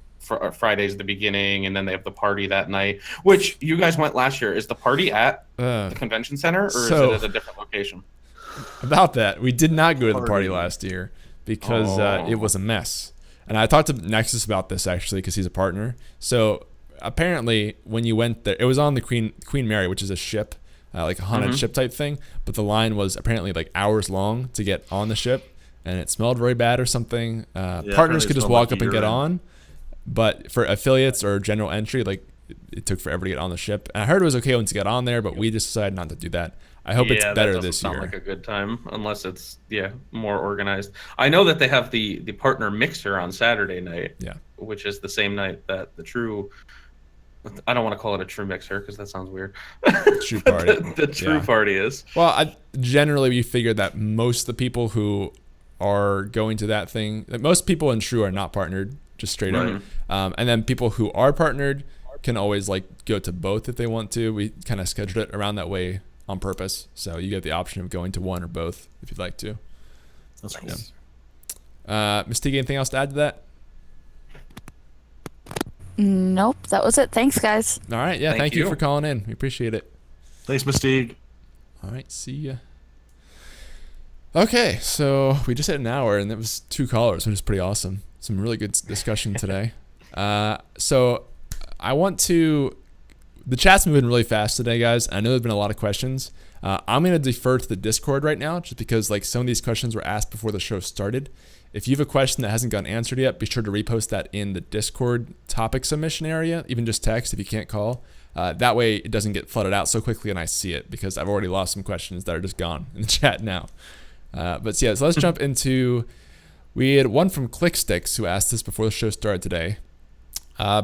Friday's the beginning, and then they have the party that night, which you guys went last year. Is the party at the convention center, or so- is it at a different location? About that, we did not go to the party Party. last year because Oh. it was a mess. And I talked to Nexus about this actually because he's a partner. So apparently, when you went there, it was on the Queen Mary, which is a ship, like a haunted ship type thing. But the line was apparently like hours long to get on the ship, and it smelled very bad or something. Partners apparently could just smelled walk like up and get urine. on, but for affiliates or general entry, like it took forever to get on the ship. And I heard it was okay once you got on there, but we just decided not to do that. I hope it's that better doesn't this sound year. like a good time, unless it's more organized. I know that they have the partner mixer on Saturday night, Yeah. which is the same night that the true. I don't want to call it a true mixer because that sounds weird. True party. the true Yeah. party is. Well, generally we figured that most of the people who are going to that thing, like most people in True are not partnered, just straight up. And then people who are partnered can always like go to both if they want to. We kind of scheduled it around that way on purpose, so you get the option of going to one or both if you'd like to. That's cool. Ms. Teague, anything else to add to that? Nope, that was it. Thanks, guys. All right, yeah, Thank thank you you. for calling in. We appreciate it. Thanks, Mystique. All right, see ya. Okay, so we just hit an hour, and that was 2 callers, which is pretty awesome. Some really good discussion today. So I want to... The chat's moving really fast today, guys. I know there's been a lot of questions. I'm going to defer to the Discord right now, just because like some of these questions were asked before the show started. If you have a question that hasn't gotten answered yet, be sure to repost that in the Discord topic submission area, even just text if you can't call. That way it doesn't get flooded out so quickly and I see it, because I've already lost some questions that are just gone in the chat now. But yeah, so let's jump into... We had one from ClickSticks who asked this before the show started today.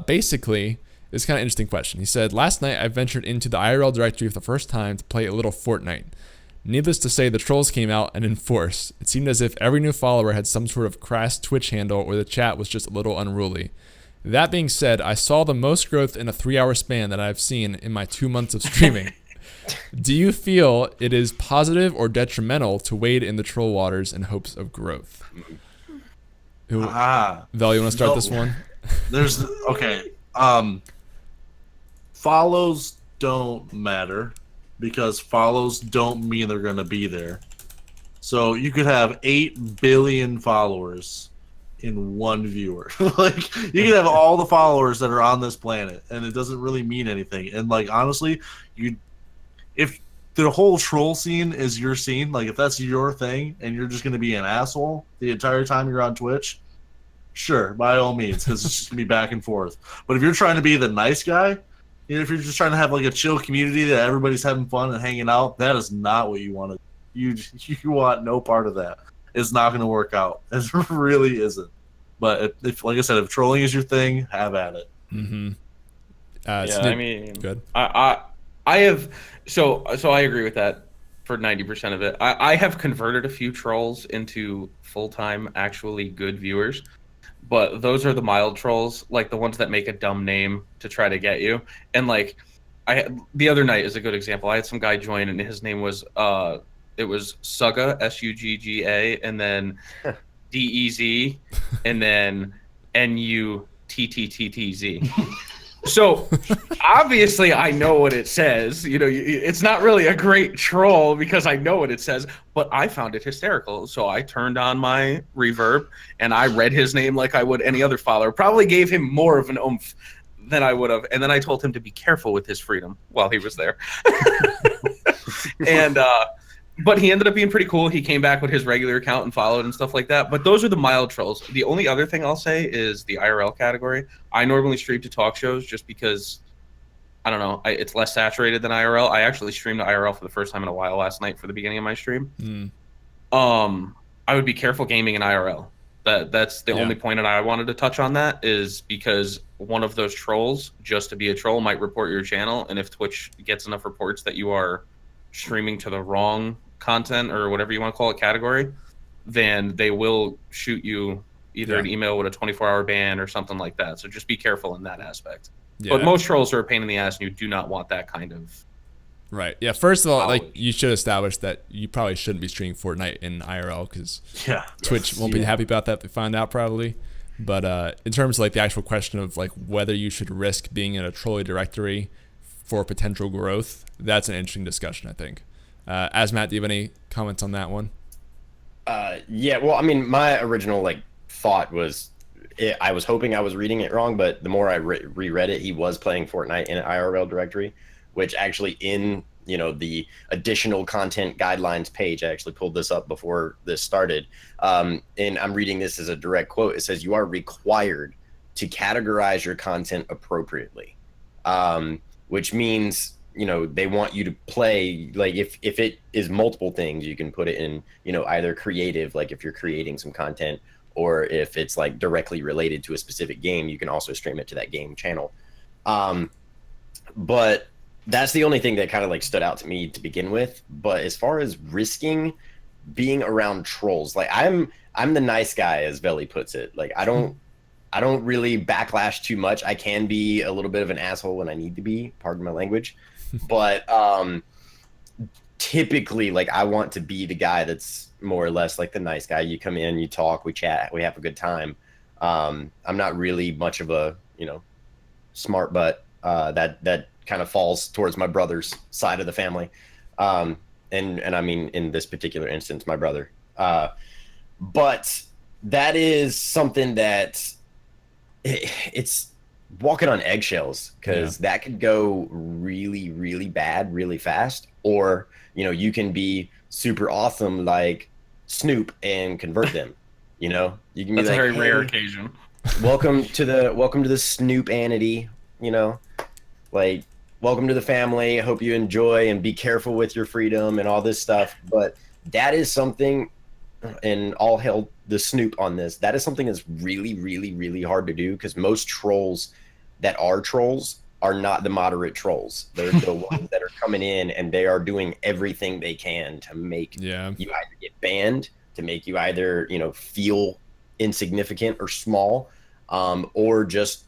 Basically, it's kind of an interesting question. He said, last night I ventured into the IRL directory for the first time to play a little Fortnite. Needless to say, the trolls came out and in force. It seemed as if every new follower had some sort of crass Twitch handle, or the chat was just a little unruly. That being said, I saw the most growth in a 3-hour span that I've seen in my 2 months of streaming. Do you feel it is positive or detrimental to wade in the troll waters in hopes of growth? Vel, you want to start this one? There's okay. Follows don't matter, because follows don't mean they're gonna be there. So you could have 8 billion followers in one viewer. Like, you could have all the followers that are on this planet, and it doesn't really mean anything. And like, honestly, if the whole troll scene is your scene, like if that's your thing and you're just gonna be an asshole the entire time you're on Twitch, sure, by all means, because it's just gonna be back and forth. But if you're trying to be the nice guy, if you're just trying to have like a chill community that everybody's having fun and hanging out, that is not what you want to. You want no part of that. It's not going to work out. It really isn't. But if, like I said, if trolling is your thing, have at it. Mm-hmm. Yeah, I mean, good. I have so I agree with that for 90% of it. I have converted a few trolls into full-time, actually good viewers. But those are the mild trolls, like the ones that make a dumb name to try to get you. And like, the other night is a good example. I had some guy join, and his name was it was Sugga, Sugga, and then DEZ, and then NUTTTZ. So obviously I know what it says. You know, it's not really a great troll because I know what it says, but I found it hysterical. So I turned on my reverb and I read his name like I would any other follower. Probably gave him more of an oomph than I would have. And then I told him to be careful with his freedom while he was there. And but he ended up being pretty cool. He came back with his regular account and followed and stuff like that. But those are the mild trolls. The only other thing I'll say is the IRL category. I normally stream to talk shows just because, I don't know, it's less saturated than IRL. I actually streamed to IRL for the first time in a while last night for the beginning of my stream. I would be careful gaming in IRL. That's the only point that I wanted to touch on, that is because one of those trolls, just to be a troll, might report your channel. And if Twitch gets enough reports that you are streaming to the wrong content or whatever you want to call it category, then they will shoot you either an email with a 24-hour ban or something like that. So just be careful in that aspect. But most trolls are a pain in the ass, and you do not want that kind of... Right. Yeah. First of all, like, you should establish that you probably shouldn't be streaming Fortnite in IRL, because Twitch won't be happy about that if they find out, probably. But in terms of like the actual question of like whether you should risk being in a trolley directory for potential growth, that's an interesting discussion, I think. Azumatt, do you have any comments on that one? Yeah, well, I mean, my original like thought was, I was hoping I was reading it wrong, but the more I reread it, he was playing Fortnite in an IRL directory, which actually in, you know, the additional content guidelines page, I actually pulled this up before this started, and I'm reading this as a direct quote. It says, you are required to categorize your content appropriately, which means, you know, they want you to play, like, if it is multiple things, you can put it in, you know, either creative, like if you're creating some content, or if it's like directly related to a specific game, you can also stream it to that game channel. But that's the only thing that kind of like stood out to me to begin with. But as far as risking being around trolls, like I'm the nice guy, as Veli puts it. Like I don't really backlash too much. I can be a little bit of an asshole when I need to be, pardon my language. But typically, like, I want to be the guy that's more or less like the nice guy. You come in, you talk, we chat, we have a good time. I'm not really much of a, you know, smart butt. That kind of falls towards my brother's side of the family. And I mean, in this particular instance, my brother. But that is something that it's walking on eggshells, because that could go really, really bad really fast. Or, you know, you can be super awesome like Snoop and convert them. You know, you can be That's like, a very rare "Hey, occasion. welcome to the Snoop-anity, you know, like, welcome to the family. I hope you enjoy and be careful with your freedom and all this stuff." But that is something, and all hail the Snoop on this, that is something that's really, really, really hard to do, because most trolls that are trolls are not the moderate trolls. They're the ones that are coming in and they are doing everything they can to make you either get banned, to make you either, you know, feel insignificant or small, or just,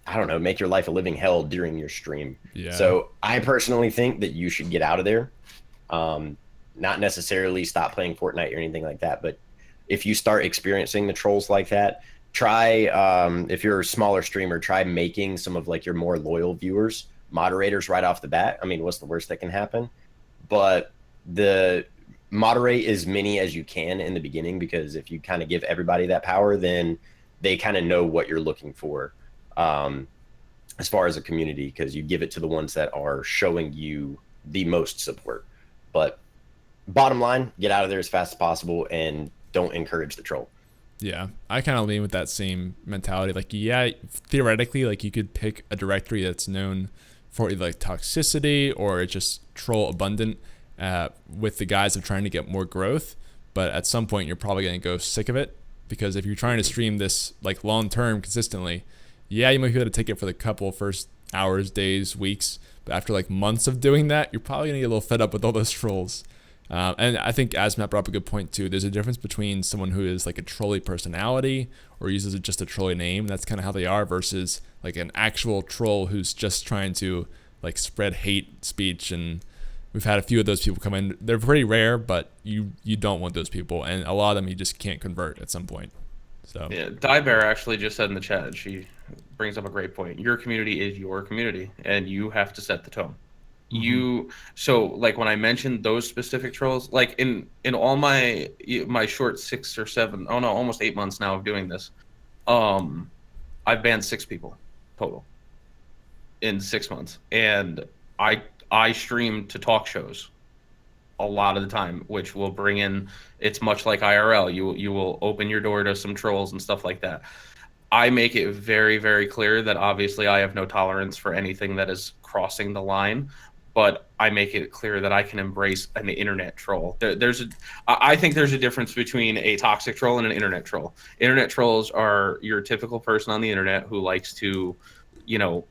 I don't know, make your life a living hell during your stream. So I personally think that you should get out of there. Not necessarily stop playing Fortnite or anything like that, but if you start experiencing the trolls like that, try, if you're a smaller streamer, try making some of like your more loyal viewers moderators right off the bat. I mean, what's the worst that can happen? But moderate as many as you can in the beginning, because if you kind of give everybody that power, then they kind of know what you're looking for, as far as a community, because you give it to the ones that are showing you the most support. But bottom line, get out of there as fast as possible and don't encourage the troll. Yeah, I kind of lean with that same mentality. Like, yeah, theoretically, like, you could pick a directory that's known for either like toxicity or just troll abundant, with the guise of trying to get more growth. But at some point, you're probably going to go sick of it, because if you're trying to stream this like long term consistently, yeah, you might be able to take it for the couple first hours, days, weeks, but after like months of doing that, you're probably gonna get a little fed up with all those trolls. And I think Azumatt brought up a good point too. There's a difference between someone who is like a trolly personality or uses just a trolly name. That's kind of how they are, versus like an actual troll who's just trying to like spread hate speech. And we've had a few of those people come in. They're pretty rare, but you don't want those people, and a lot of them you just can't convert at some point. So yeah, Diebear actually just said in the chat, she brings up a great point. Your community is your community, and you have to set the tone. So like when I mentioned those specific trolls, like in all my short 6 or 7, oh no, almost 8 months now of doing this, I've banned 6 people total in 6 months, and I stream to talk shows a lot of the time, which will bring in, it's much like IRL. You will open your door to some trolls and stuff like that. I make it very, very clear that obviously I have no tolerance for anything that is crossing the line, but I make it clear that I can embrace an internet troll. I think there's a difference between a toxic troll and an internet troll. Internet trolls are your typical person on the internet who likes to, you know,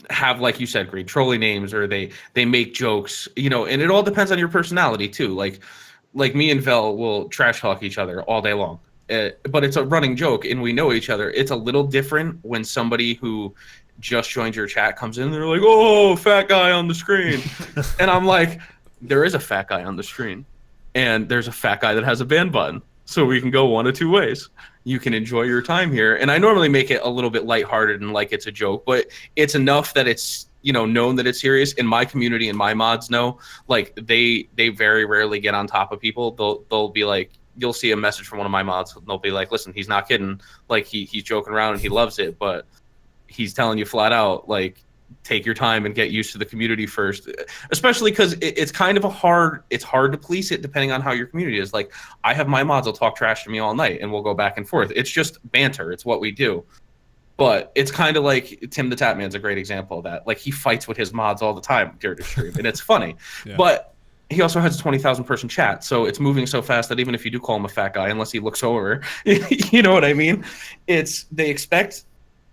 have, like you said, Green, trolly names, or they make jokes, you know, and it all depends on your personality too. Like me and Vel will trash talk each other all day long, but it's a running joke and we know each other. It's a little different when somebody who just joined your chat comes in and they're like, "Oh, fat guy on the screen," and I'm like, there is a fat guy on the screen, and there's a fat guy that has a ban button, so we can go one of two ways. You can enjoy your time here, and I normally make it a little bit lighthearted and like it's a joke, but it's enough that it's, you know, known that it's serious. In my community and my mods know, like they very rarely get on top of people. They'll be like, you'll see a message from one of my mods, and they'll be like, "Listen, he's not kidding. Like he's joking around and he loves it, but he's telling you flat out, like, take your time and get used to the community first," especially because it's kind of it's hard to police it depending on how your community is. Like, I have my mods will talk trash to me all night and we'll go back and forth. It's just banter. It's what we do. But it's kind of like Tim the Tatman's a great example of that. Like, he fights with his mods all the time during the stream, and it's funny. Yeah. But he also has a 20,000 person chat, so it's moving so fast that even if you do call him a fat guy, unless he looks over, you know what I mean? They expect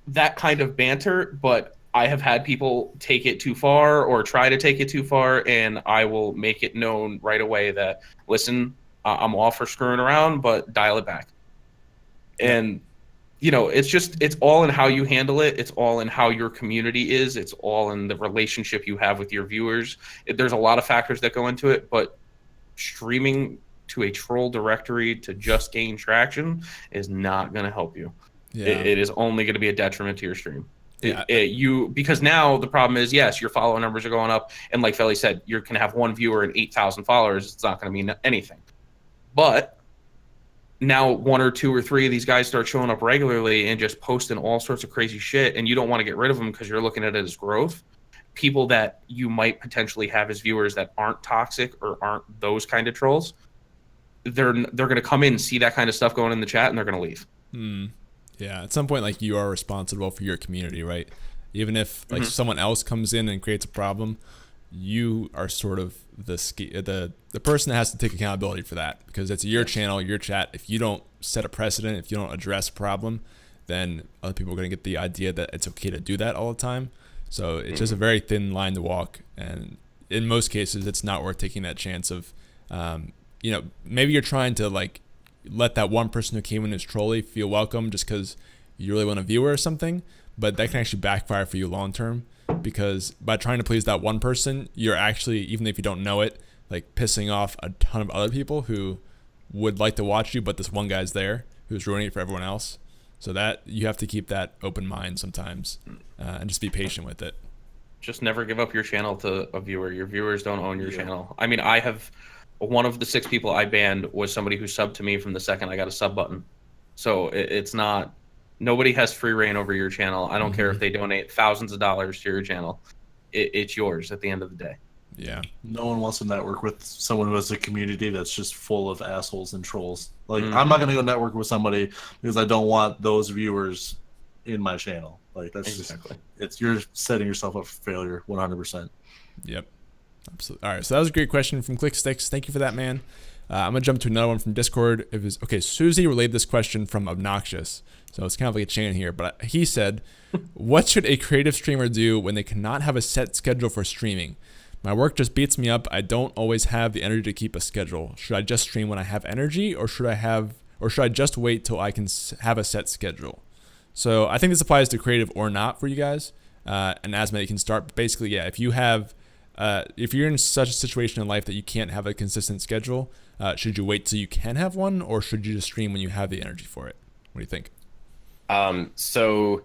that kind of banter, but I have had people take it too far or try to take it too far, and I will make it known right away that, listen, I'm all for screwing around, but dial it back. And, you know, it's all in how you handle it. It's all in how your community is. It's all in the relationship you have with your viewers. There's a lot of factors that go into it, but streaming to a troll directory to just gain traction is not going to help you. Yeah. It is only going to be a detriment to your stream. Yeah. Because now the problem is, yes, your follower numbers are going up, and like Felly said, you can have one viewer and 8,000 followers. It's not going to mean anything. But now 1 or 2 or 3 of these guys start showing up regularly and just posting all sorts of crazy shit, and you don't want to get rid of them because you're looking at it as growth. People that you might potentially have as viewers that aren't toxic or aren't those kind of trolls, they're going to come in and see that kind of stuff going in the chat, and they're going to leave. Yeah, at some point, like, you are responsible for your community, right? Even if like someone else comes in and creates a problem, you are sort of the person that has to take accountability for that, because it's your channel, your chat. If you don't set a precedent, if you don't address a problem, then other people are going to get the idea that it's okay to do that all the time. So it's just a very thin line to walk, and in most cases, it's not worth taking that chance of, maybe you're trying to like let that one person who came in as trolly feel welcome just because you really want a viewer or something, but that can actually backfire for you long term, because by trying to please that one person, you're actually, even if you don't know it, like pissing off a ton of other people who would like to watch you, but this one guy's there who's ruining it for everyone else. So that you have to keep that open mind sometimes, and just be patient with it. Just never give up your channel to a viewer. Your viewers don't own your channel. I mean, I have one of the 6 people I banned was somebody who subbed to me from the second I got a sub button. So it's not, nobody has free reign over your channel. I don't care if they donate thousands of dollars to your channel. It's yours at the end of the day. Yeah. No one wants to network with someone who has a community that's just full of assholes and trolls. Like, I'm not going to go network with somebody because I don't want those viewers in my channel. Like, that's Exactly. you're setting yourself up for failure 100%. Yep. Absolutely. All right. So that was a great question from ClickSticks. Thank you for that, man. I'm going to jump to another one from Discord. Okay, Susie relayed this question from Obnoxious. So it's kind of like a chain here. But he said, what should a creative streamer do when they cannot have a set schedule for streaming? My work just beats me up. I don't always have the energy to keep a schedule. Should I just stream when I have energy, or should I just wait till I can have a set schedule? So I think this applies to creative or not for you guys. And Azumatt, you can start. Basically, yeah, if you're in such a situation in life that you can't have a consistent schedule, should you wait till you can have one, or should you just stream when you have the energy for it? What do you think? So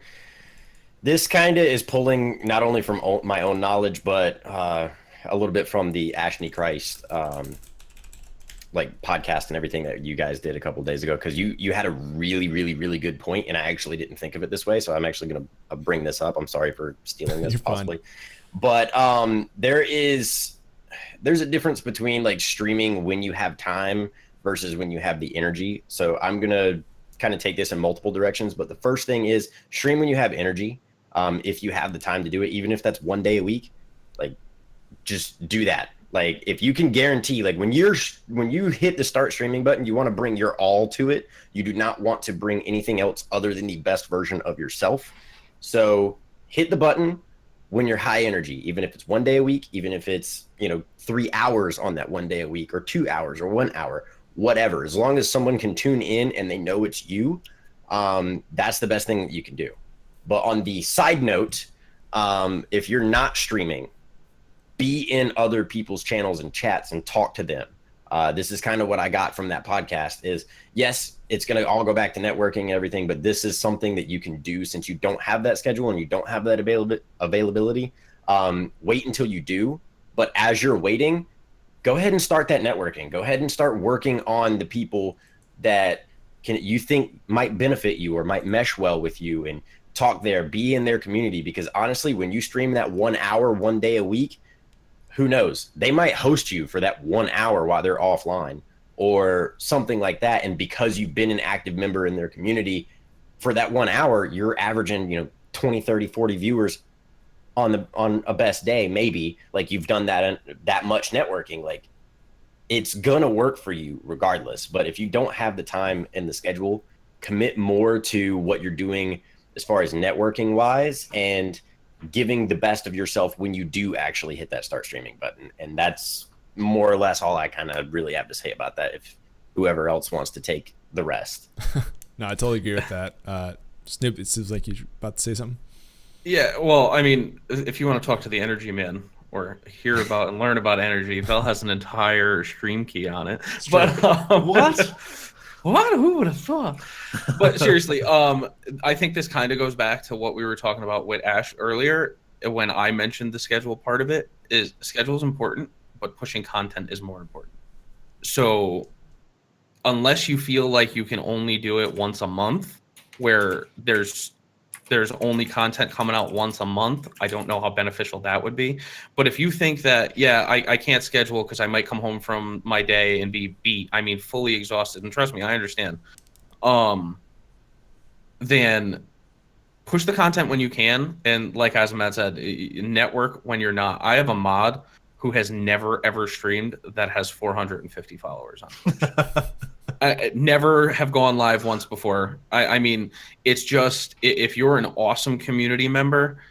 this kind of is pulling not only from my own knowledge, but a little bit from the Ashnichrist like podcast and everything that you guys did a couple days ago, because you had a really, really, really good point, and I actually didn't think of it this way, so I'm actually going to bring this up. I'm sorry for stealing this possibly. But there's a difference between like streaming when you have time versus when you have the energy. So I'm going to kind of take this in multiple directions. But the first thing is stream when you have energy. If you have the time to do it, even if that's 1 day a week, like just do that. Like if you can guarantee, like when you hit the start streaming button, you want to bring your all to it. You do not want to bring anything else other than the best version of yourself. So hit the button when you're high energy, even if it's 1 day a week, even if it's, 3 hours on that 1 day a week, or 2 hours or 1 hour, whatever. As long as someone can tune in and they know it's you, that's the best thing that you can do. But on the side note, if you're not streaming, be in other people's channels and chats and talk to them. This is kind of what I got from that podcast is, yes, it's going to all go back to networking and everything, but this is something that you can do since you don't have that schedule and you don't have that availability. Wait until you do. But as you're waiting, go ahead and start that networking. Go ahead and start working on the people that you think might benefit you or might mesh well with you, and talk there, be in their community. Because honestly, when you stream that 1 hour, 1 day a week, who knows? They might host you for that 1 hour while they're offline or something like that. And because you've been an active member in their community for that 1 hour, you're averaging, 20, 30, 40 viewers on a best day, maybe. Like you've done that much networking. Like it's gonna work for you regardless. But if you don't have the time and the schedule, commit more to what you're doing as far as networking wise, and giving the best of yourself when you do actually hit that start streaming button. And that's more or less all I kind of really have to say about that, if whoever else wants to take the rest. No, I totally agree with that. Snoop, it seems like you're about to say something. Yeah, well, I mean, if you want to talk to the energy man or hear about and learn about energy, Vel has an entire stream key on it. But What? What? Who would have thought? But seriously, I think this kind of goes back to what we were talking about with Ash earlier when I mentioned the schedule part of it. Is schedule is important, but pushing content is more important. So unless you feel like you can only do it once a month, where there's only content coming out once a month, I don't know how beneficial that would be. But if you think that, yeah, I can't schedule because I might come home from my day and be beat, I mean, fully exhausted, and trust me, I understand, then push the content when you can. And like Azumatt said, network when you're not. I have a mod who has never, ever streamed that has 450 followers on Twitch. I never have gone live once before. I mean, it's just if you're an awesome community member,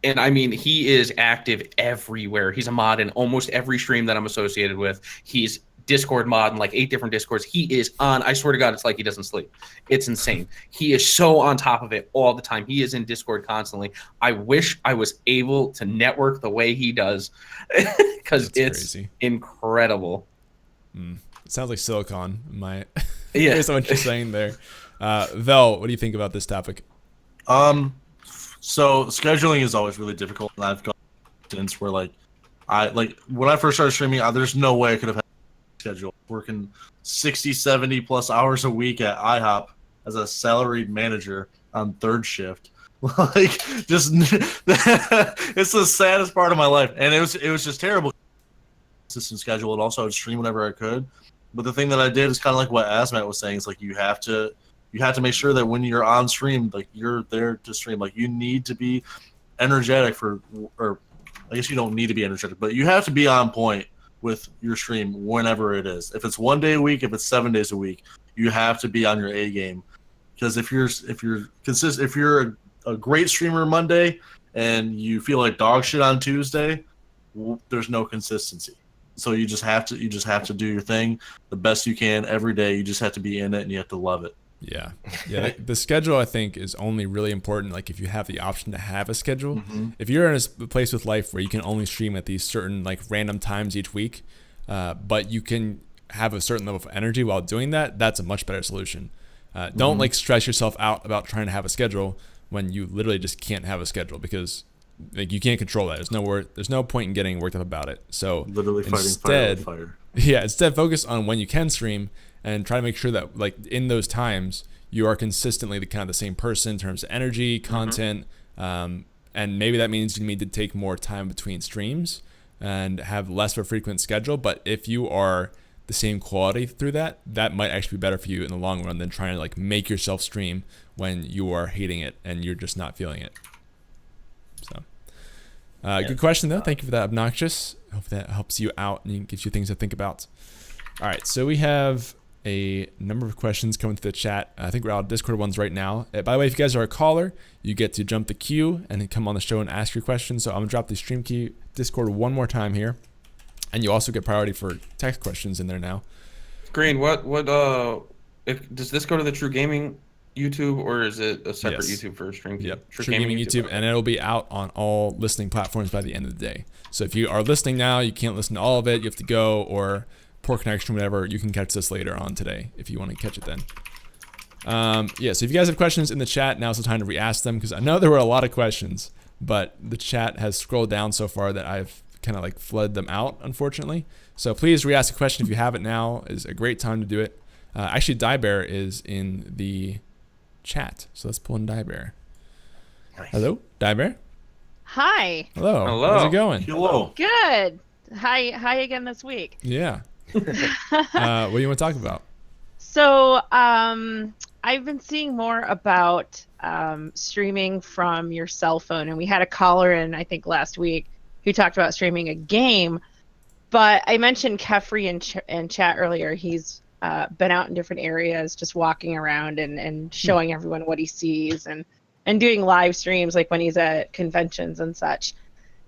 and I mean, he is active everywhere. He's a mod in almost every stream that I'm associated with. He's Discord mod in like 8 different Discords. He is on, I swear to God, it's like he doesn't sleep. It's insane. He is so on top of it all the time. He is in Discord constantly. I wish I was able to network the way he does because it's crazy. Incredible. It sounds like silicon. Yeah. Based on what you're saying there. Vel, what do you think about this topic? So scheduling is always really difficult, and I've got instances where when I first started streaming, there's no way I could have had a schedule working 60, 70 plus hours a week at IHOP as a salaried manager on third shift. Just it's the saddest part of my life, and it was just terrible. Consistent schedule, and also I would stream whenever I could. But the thing that I did is kind of like what Azumatt was saying. It's like you have to make sure that when you're on stream, like you're there to stream. Like you need to be energetic or I guess you don't need to be energetic, but you have to be on point with your stream whenever it is. If it's 1 day a week, if it's 7 days a week, you have to be on your A game. Because if you're a great streamer Monday and you feel like dog shit on Tuesday, there's no consistency. So you just have to do your thing the best you can every day. You just have to be in it and you have to love it. Yeah. The schedule, I think, is only really important. Like if you have the option to have a schedule, if you're in a place with life where you can only stream at these certain like random times each week, but you can have a certain level of energy while doing that, that's a much better solution. Don't like stress yourself out about trying to have a schedule when you literally just can't have a schedule because like you can't control that. There's no point in getting worked up about it. So literally fighting fire. Yeah, instead focus on when you can stream and try to make sure that like in those times you are consistently the same person in terms of energy, content, and maybe that means you need to take more time between streams and have less of a frequent schedule. But if you are the same quality through that might actually be better for you in the long run than trying to like make yourself stream when you are hating it and you're just not feeling it. So good question though. Thank you for that, Obnoxious. Hope that helps you out and gives you things to think about. All right, so we have a number of questions coming to the chat. I think we're out of Discord ones right now. By the way, if you guys are a caller, you get to jump the queue and then come on the show and ask your questions. So I'm gonna drop the stream key Discord one more time here, and you also get priority for text questions in there now. Green, does this go to the TRUgaming YouTube or is it a separate YouTube for stream? Yep, TRUgaming YouTube, and it'll be out on all listening platforms by the end of the day. So if you are listening now, you can't listen to all of it. You have to go or poor connection, whatever. You can catch this later on today if you want to catch it then. So if you guys have questions in the chat, now's the time to re-ask them because I know there were a lot of questions, but the chat has scrolled down so far that I've kind of like flooded them out, unfortunately. So please re-ask a question if you have it now. Is a great time to do it. Actually, Diebear is in the chat, so let's pull in Diebear. Nice. Hello, Diebear. Hi. Hello. How's it going? Hello. Good. Hi again this week. Yeah. What do you want to talk about? So I've been seeing more about streaming from your cell phone, and we had a caller in I think last week who talked about streaming a game. But I mentioned Kefri in chat earlier. He's been out in different areas, just walking around and showing everyone what he sees and doing live streams like when he's at conventions and such.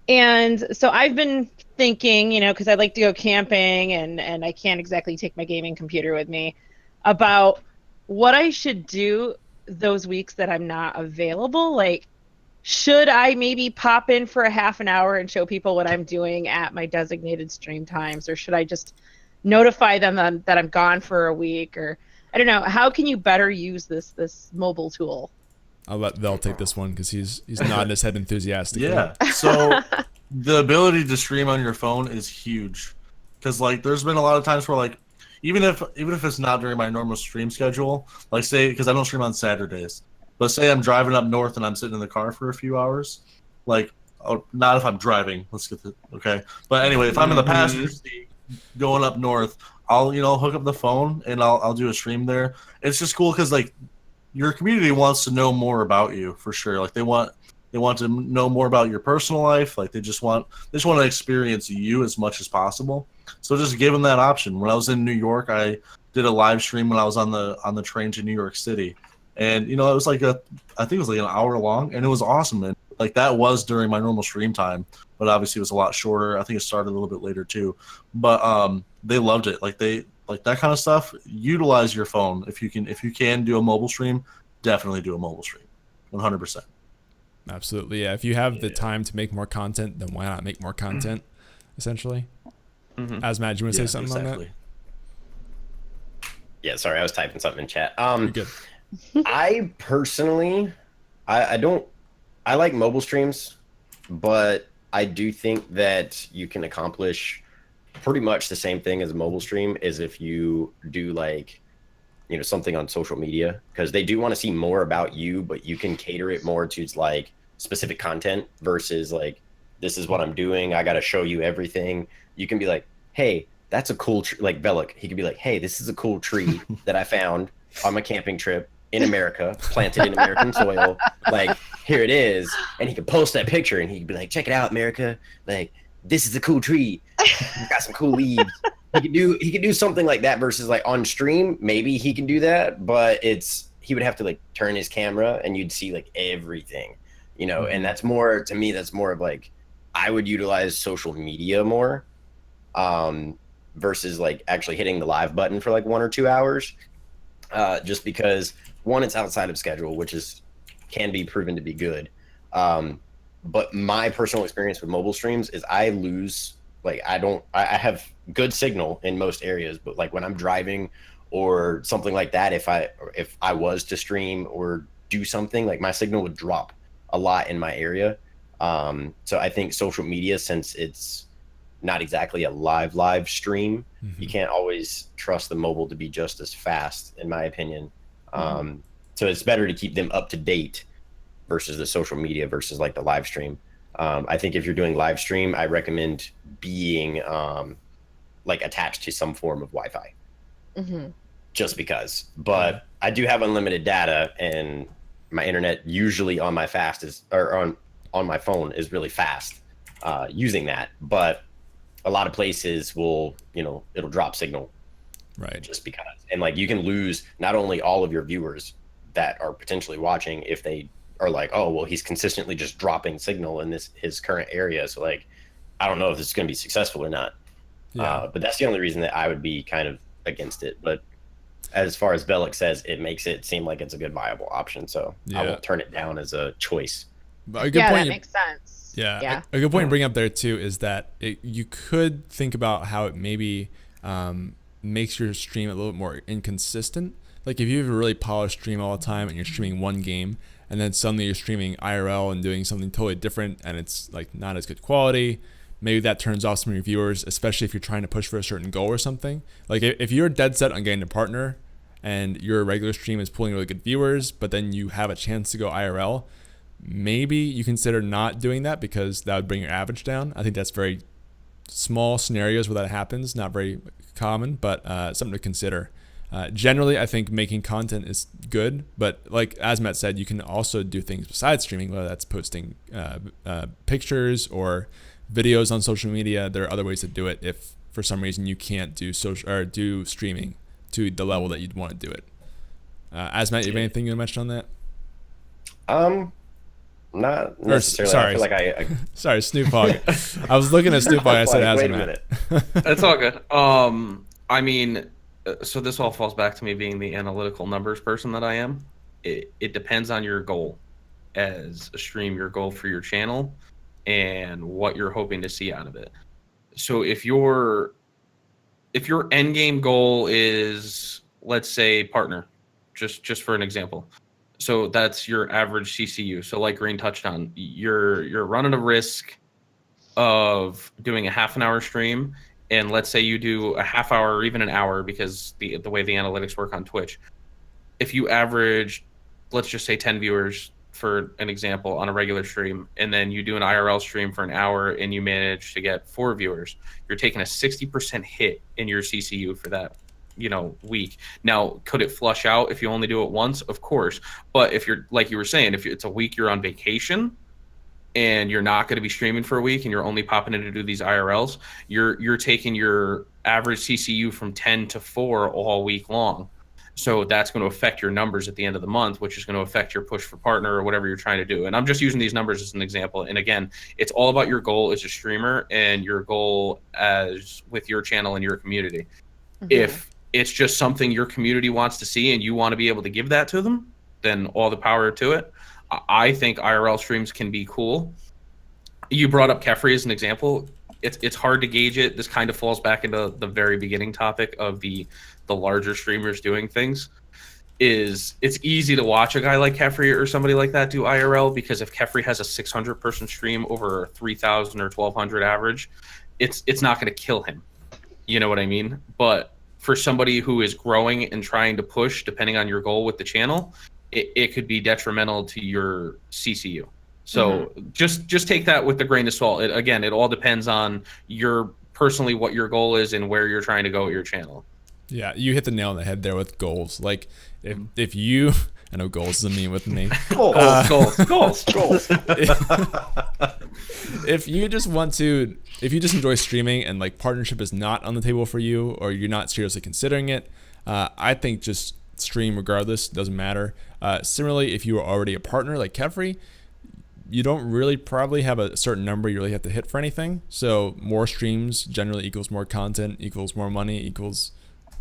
And so I've been thinking, because I like to go camping and I can't exactly take my gaming computer with me, about what I should do those weeks that I'm not available. Like, should I maybe pop in for a half an hour and show people what I'm doing at my designated stream times, or should I just notify them that I'm gone for a week? Or I don't know. How can you better use this mobile tool? I'll let Vel take this one because he's nodding his head enthusiastically. Yeah. So the ability to stream on your phone is huge, because like there's been a lot of times where like even if it's not during my normal stream schedule, like say because I don't stream on Saturdays, but say I'm driving up north and I'm sitting in the car for a few hours, like not if I'm driving. Let's get the okay. But anyway, if I'm in the passenger seat going up north, I'll hook up the phone and I'll do a stream there. It's just cool because like your community wants to know more about you for sure. Like they want to know more about your personal life. Like they just want to experience you as much as possible. So just give them that option. When I was in New York, I did a live stream when I was on the train to New York City, and it was like I think it was like an hour long, and it was awesome. And like that was during my normal stream time, but obviously it was a lot shorter. I think it started a little bit later too, but they loved it. Like that kind of stuff. Utilize your phone if you can do a mobile stream. Definitely do a mobile stream, 100%. Absolutely, yeah. If you have the time to make more content, then why not make more content? Essentially, Azumatt, do you want to say something on that? Yeah, sorry, I was typing something in chat. You're good. I personally, I like mobile streams, but I do think that you can accomplish pretty much the same thing as a mobile stream as if you do like, something on social media, because they do want to see more about you, but you can cater it more to like specific content versus like, this is what I'm doing. I got to show you everything. You can be like, hey, that's a cool tree. Like Bellic, he could be like, hey, this is a cool tree that I found on my camping trip in America, planted in American soil. Like, here it is. And he could post that picture and he could be like, check it out, America. Like, this is a cool tree. It's got some cool leaves. He could do something like that versus like on stream, maybe he can do that, but he would have to like turn his camera and you'd see like everything, and that's more, to me, that's more of like, I would utilize social media more, versus like actually hitting the live button for like 1 or 2 hours, just because one, it's outside of schedule, which can be proven to be good. But my personal experience with mobile streams is I lose, like I have good signal in most areas, but like when I'm driving or something like that, if I was to stream or do something, like my signal would drop a lot in my area. So I think social media, since it's not exactly a live stream, you can't always trust the mobile to be just as fast, in my opinion. So it's better to keep them up to date versus the social media versus like the live stream. I think if you're doing live stream, I recommend being like attached to some form of Wi-Fi, just because. But I do have unlimited data, and my internet usually on my on my phone is really fast using that. But a lot of places will, it'll drop signal, right? Just because, and like you can lose not only all of your viewers that are potentially watching if they are like, oh, well, he's consistently just dropping signal in his current area. So like, I don't know if this is going to be successful or not. Yeah. But that's the only reason that I would be kind of against it. But as far as Bellic says, it makes it seem like it's a good viable option. So I won't turn it down as a choice. But a good point that makes sense. Yeah. A good point to bring up there too is that you could think about how it maybe makes your stream a little more inconsistent. Like if you have a really polished stream all the time and you're streaming one game, and then suddenly you're streaming IRL and doing something totally different, and it's like not as good quality, maybe that turns off some of your viewers, especially if you're trying to push for a certain goal or something. Like if you're dead set on getting a partner and your regular stream is pulling really good viewers, but then you have a chance to go IRL, maybe you consider not doing that because that would bring your average down. I think that's very small scenarios where that happens, not very common, but something to consider. Generally, I think making content is good, but like Azumatt said, you can also do things besides streaming, whether that's posting pictures or videos on social media. There are other ways to do it if for some reason you can't do do streaming to the level that you'd want to do it. Azumatt, you have anything you want to mention on that? Not necessarily. Sorry, I feel like sorry, SnoopHog. I was looking at SnoopHog. I said wait a Azumatt. That's all good. I mean, so this all falls back to me being the analytical numbers person that I am. It depends on your goal as a stream, your goal for your channel, and what you're hoping to see out of it. So if your end game goal is let's say partner, just for an example. So that's your average CCU. So like Green touched on, you're running a risk of doing a half an hour stream, and let's say you do a half hour or even an hour, because the way the analytics work on Twitch. If you average, let's just say 10 viewers for an example on a regular stream, and then you do an IRL stream for an hour and you manage to get 4 viewers, you're taking a 60% hit in your CCU for that, week. Now, could it flush out if you only do it once? Of course. But if you're, like you were saying, if it's a week you're on vacation and you're not going to be streaming for a week and you're only popping in to do these IRLs, you're taking your average CCU from 10 to 4 all week long. So that's going to affect your numbers at the end of the month, which is going to affect your push for partner or whatever you're trying to do. And I'm just using these numbers as an example. And again, it's all about your goal as a streamer and your goal as with your channel and your community. Mm-hmm. If it's just something your community wants to see and you want to be able to give that to them, then all the power to it. I think IRL streams can be cool. You brought up Kefri as an example. It's hard to gauge it. This kind of falls back into the very beginning topic of the larger streamers doing things. It's easy to watch a guy like Kefri or somebody like that do IRL, because if Kefri has a 600 person stream over 3,000 or 1,200 average, it's not going to kill him. You know what I mean? But for somebody who is growing and trying to push, depending on your goal with the channel, it could be detrimental to your CCU. So just take that with a grain of salt. It all depends on personally what your goal is and where you're trying to go with your channel. Yeah, you hit the nail on the head there with goals. Like if you, I know goals is a meme with me. Goals. If you just enjoy streaming and like partnership is not on the table for you, or you're not seriously considering it, I think just stream regardless. Doesn't matter. Similarly, if you are already a partner like Kefri, you don't really probably have a certain number you really have to hit for anything. So more streams generally equals more content, equals more money, equals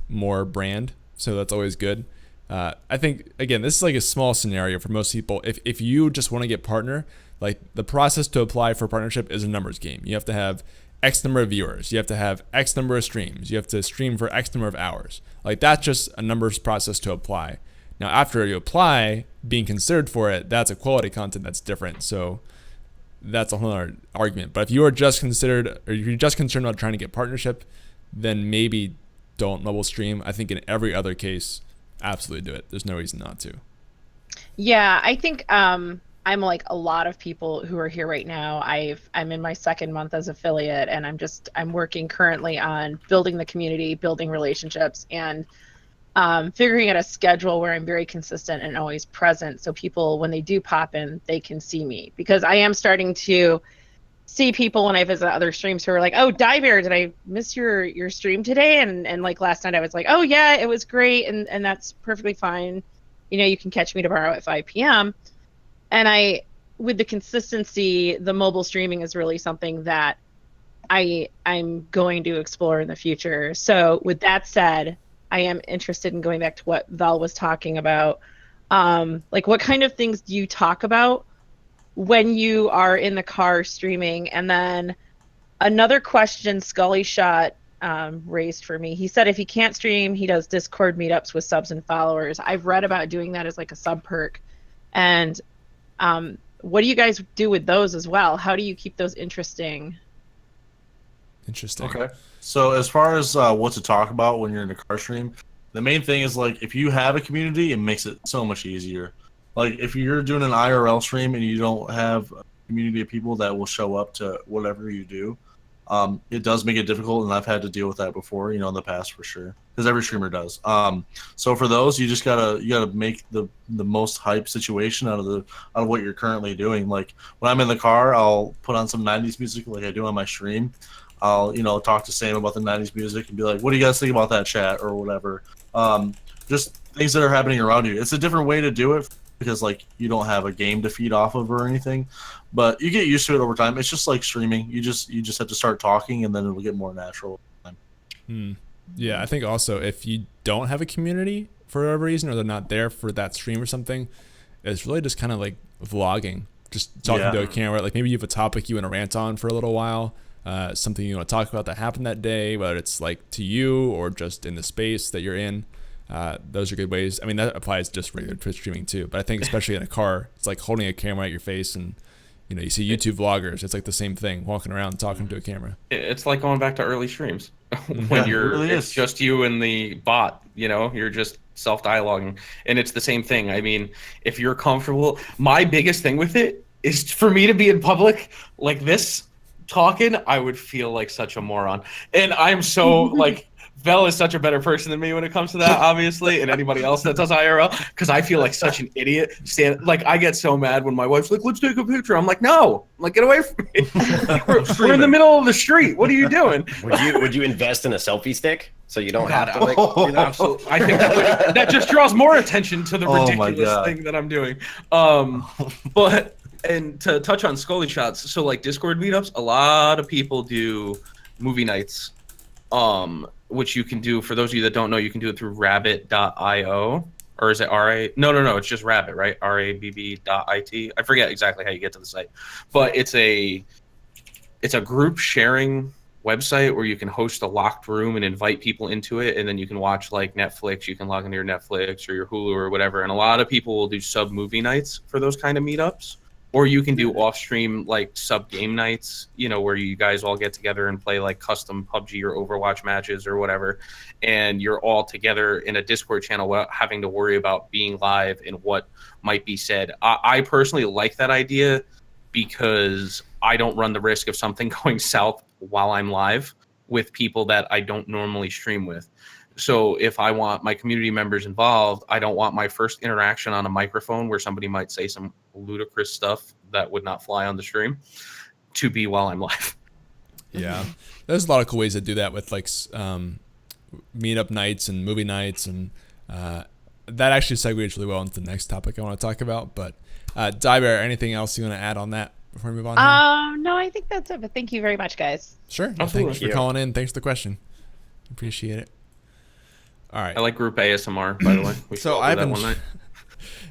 more brand. So that's always good. I think, again, this is like a small scenario for most people. If you just want to get partner, like the process to apply for partnership is a numbers game. You have to have X number of viewers. You have to have X number of streams. You have to stream for X number of hours. Like that's just a numbers process to apply. Now, after you apply, being considered for it, that's a quality content that's different. So that's a whole other argument. But if you are just considered, or if you're just concerned about trying to get partnership, then maybe don't level stream. I think in every other case, absolutely do it. There's no reason not to. Yeah, I think I'm like a lot of people who are here right now. I'm in my second month as affiliate, and I'm working currently on building the community, building relationships, and figuring out a schedule where I'm very consistent and always present, so people, when they do pop in, they can see me. Because I am starting to see people when I visit other streams who are like, "Oh, Diebear, did I miss your stream today?" And like last night I was like, "Oh yeah, it was great," and that's perfectly fine. You can catch me tomorrow at 5 p.m. And with the consistency, the mobile streaming is really something that I'm going to explore in the future. So with that said, I am interested in going back to what Val was talking about. Like, what kind of things do you talk about when you are in the car streaming? And then another question Scully Shot raised for me. He said if he can't stream, he does Discord meetups with subs and followers. I've read about doing that as like a sub perk. And what do you guys do with those as well? How do you keep those interesting? Interesting. Okay. So as far as what to talk about when you're in a car stream, the main thing is, like, if you have a community, it makes it so much easier. Like, if you're doing an IRL stream and you don't have a community of people that will show up to whatever you do, it does make it difficult, and I've had to deal with that before, in the past, for sure, because every streamer does. So for those, you just gotta make the most hype situation out of what you're currently doing. Like, when I'm in the car, I'll put on some 90s music like I do on my stream. I'll, talk to Sam about the 90s music and be like, what do you guys think about that, chat, or whatever. Just things that are happening around you. It's a different way to do it because, like, you don't have a game to feed off of or anything, but you get used to it over time. It's just like streaming. You just have to start talking, and then it'll get more natural. Yeah, I think also if you don't have a community for whatever reason, or they're not there for that stream or something, it's really just kind of like vlogging, just talking to a camera. Like, maybe you have a topic you want to rant on for a little while. Something you want to talk about that happened that day, whether it's like to you or just in the space that you're in. Those are good ways. I mean, that applies just regular Twitch streaming too. But I think especially in a car, it's like holding a camera at your face, and you see YouTube vloggers. It's like the same thing, walking around talking to a camera. It's like going back to early streams when it's just you and the bot. You're just self-dialoguing, and it's the same thing. I mean, if you're comfortable, my biggest thing with it is for me to be in public like this talking, I would feel like such a moron. And I'm so like, Vel is such a better person than me when it comes to that, obviously, and anybody else that does IRL, because I feel like such an idiot. I get so mad when my wife's like, let's take a picture. I'm like, no, I'm like, get away from me. We're in the middle of the street. What are you doing? Would you invest in a selfie stick so you don't have to? Absolutely. I think that just draws more attention to the ridiculous thing that I'm doing. But and to touch on Scully shots, so like Discord meetups, a lot of people do movie nights. Which you can do, for those of you that don't know, you can do it through rabbit.io, or is it RA? No, it's just Rabbit, right? RABB.IT. I forget exactly how you get to the site, but it's a group sharing website where you can host a locked room and invite people into it, and then you can watch like Netflix. You can log into your Netflix or your Hulu or whatever, and a lot of people will do sub movie nights for those kind of meetups. Or you can do off-stream like sub-game nights, where you guys all get together and play like custom PUBG or Overwatch matches or whatever, and you're all together in a Discord channel without having to worry about being live and what might be said. I personally like that idea because I don't run the risk of something going south while I'm live with people that I don't normally stream with. So if I want my community members involved, I don't want my first interaction on a microphone where somebody might say some ludicrous stuff that would not fly on the stream to be while I'm live. Yeah. There's a lot of cool ways to do that with like meetup nights and movie nights. And that actually segues really well into the next topic I want to talk about. But Diver, anything else you want to add on that before we move on? No, I think that's it. But thank you very much, guys. Sure. Well, thanks for calling in. Thanks for the question. Appreciate it. All right. I like group ASMR, by the way. We so I've been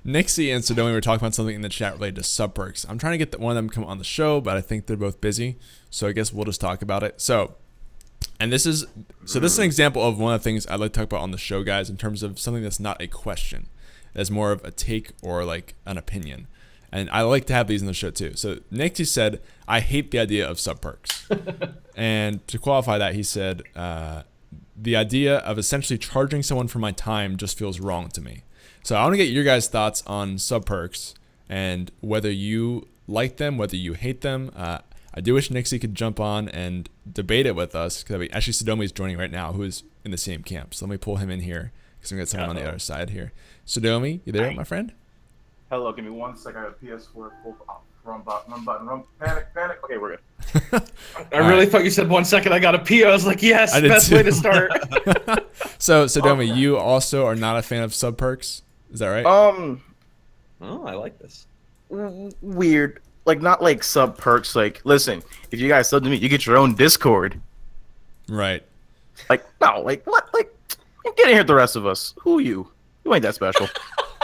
Nixie and Sodomi were talking about something in the chat related to sub perks. I'm trying to get one of them to come on the show, but I think they're both busy. So I guess we'll just talk about it. This is an example of one of the things I'd like to talk about on the show, guys, in terms of something that's not a question. That's more of a take or like an opinion. And I like to have these in the show too. So Nixie said, I hate the idea of sub perks. And to qualify that, he said, the idea of essentially charging someone for my time just feels wrong to me. So I want to get your guys' thoughts on sub perks and whether you like them, whether you hate them. I do wish Nixie could jump on and debate it with us, because actually Sodomi is joining right now, who is in the same camp. So let me pull him in here because we got someone on the other side here. Sodomi, you there, my friend? Hello, give me 1 second. I got a PS4 full. Wrong button. Panic. Okay, we're good. I really thought you said 1 second. I got a P. I was like, yes, best way to start. So, Sodomi, you also are not a fan of sub perks? Is that right? Oh, I like this. Weird. Like, not like sub perks. Like, listen, if you guys sub to me, you get your own Discord. Right. Like, no, like, what? Like, get in here with the rest of us. Who are you? You ain't that special.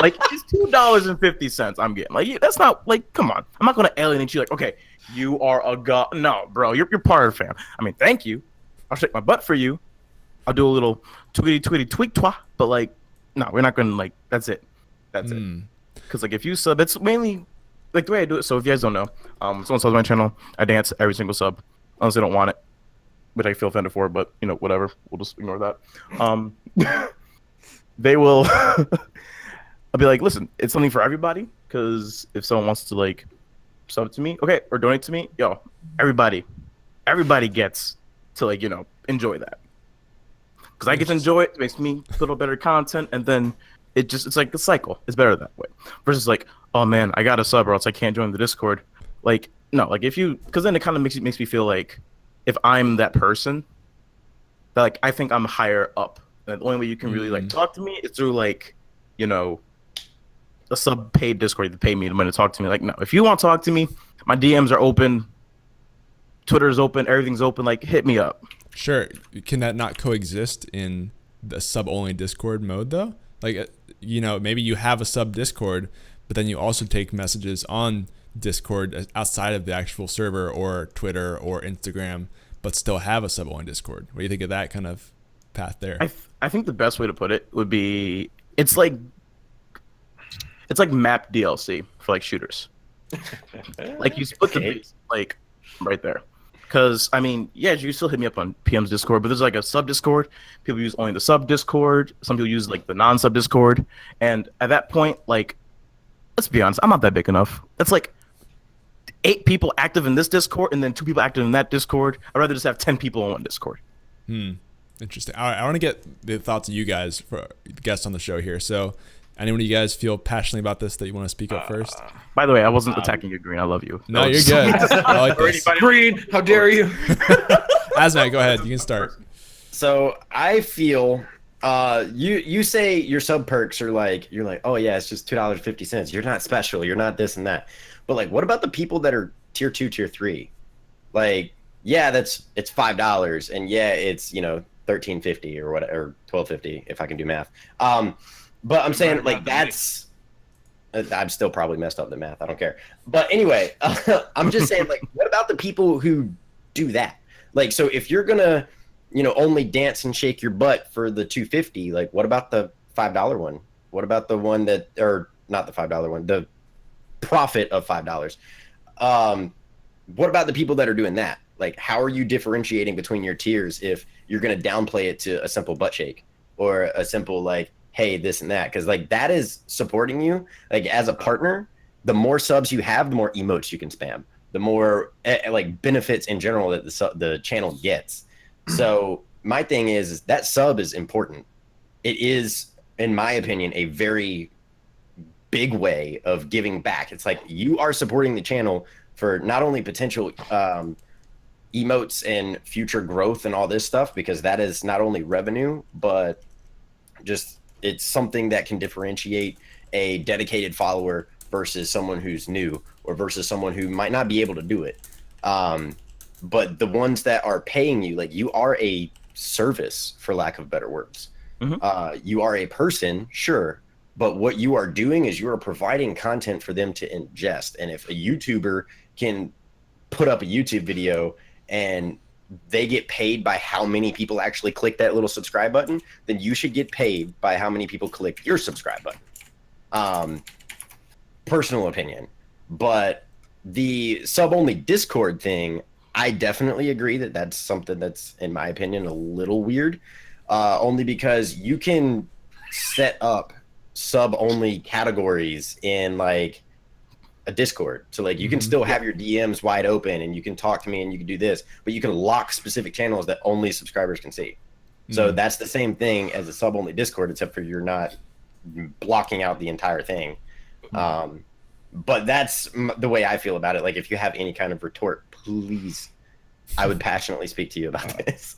Like, it's $2.50 I'm getting. Like, that's not, like, come on. I'm not going to alienate you. Like, okay, you are a god. No, bro, you're part of the fam. I mean, thank you. I'll shake my butt for you. I'll do a little tweety tweak twa. But, like, no, we're not going to, like, that's it. That's it. Because, like, if you sub, it's mainly, like, the way I do it. So, if you guys don't know, someone subs my channel, I dance every single sub. Unless they don't want it, which I feel offended for, but, whatever. We'll just ignore that. They will... I'll be like, listen, it's something for everybody, because if someone wants to like sub to me, okay, or donate to me, everybody gets to like enjoy that, because I get to enjoy it. It makes me put out better content, and then it's like the cycle. It's better that way versus like, oh man, I got a sub or else I can't join the Discord. Like no, like if you, because then it kind of makes me feel like if I'm that person, that like I think I'm higher up, and the only way you can really like talk to me is through like a sub paid Discord to pay me to talk to me. Like, no, if you want to talk to me, my DMs are open, Twitter's open, everything's open. Like, hit me up. Sure. Can that not coexist in the sub only Discord mode though? Like, maybe you have a sub Discord, but then you also take messages on Discord outside of the actual server or Twitter or Instagram, but still have a sub only Discord. What do you think of that kind of path there. I think the best way to put it would be it's like map DLC for like shooters. Like you split the base like right there. Because I mean, yeah, you still hit me up on PM's Discord, but there's like a sub Discord. People use only the sub Discord. Some people use like the non-sub Discord. And at that point, like, let's be honest, I'm not that big enough. That's like 8 people active in this Discord and then 2 people active in that Discord. I'd rather just have 10 people on one Discord. Interesting. I want to get the thoughts of you guys for the guests on the show here. So, anyone of you guys feel passionately about this that you want to speak up first? By the way, I wasn't attacking you, Green. I love you. No, you're good. I like this. Green, how dare you? Azumatt, go ahead. You can start. So I feel you say your sub perks are like, you're like, oh yeah, it's just $2.50. You're not special. You're not this and that. But like, what about the people that are tier 2, tier 3? Like, yeah, it's $5, and yeah, it's $13.50 or whatever, or $12.50 if I can do math. But I'm saying like I'm still probably messed up the math. I don't care. But anyway, I'm just saying like, what about the people who do that? Like, so if you're gonna, only dance and shake your butt for the $2.50, like, what about the $5 one? What about the one that, or not the $5 one, the profit of $5? What about the people that are doing that? Like, how are you differentiating between your tiers if you're gonna downplay it to a simple butt shake or a simple like, hey, this and that? Because like that is supporting you. Like as a partner, the more subs you have, the more emotes you can spam, the more like benefits in general that the channel gets. So my thing is that sub is important. It is, in my opinion, a very big way of giving back. It's like you are supporting the channel for not only potential emotes and future growth and all this stuff, because that is not only revenue, but just it's something that can differentiate a dedicated follower versus someone who's new or versus someone who might not be able to do it. But the ones that are paying you, like you are a service, for lack of better words. You are a person, sure, but what you are doing is you are providing content for them to ingest. And if a YouTuber can put up a YouTube video and they get paid by how many people actually click that little subscribe button, then you should get paid by how many people click your subscribe button. Personal opinion. But the sub-only Discord thing, I definitely agree that that's something that's, in my opinion, a little weird. Only because you can set up sub-only categories in like a Discord. So like you can still have your DMs wide open and you can talk to me and you can do this, but you can lock specific channels that only subscribers can see. So that's the same thing as a sub-only Discord, except for you're not blocking out the entire thing. But that's the way I feel about it. Like if you have any kind of retort, please, I would passionately speak to you about this.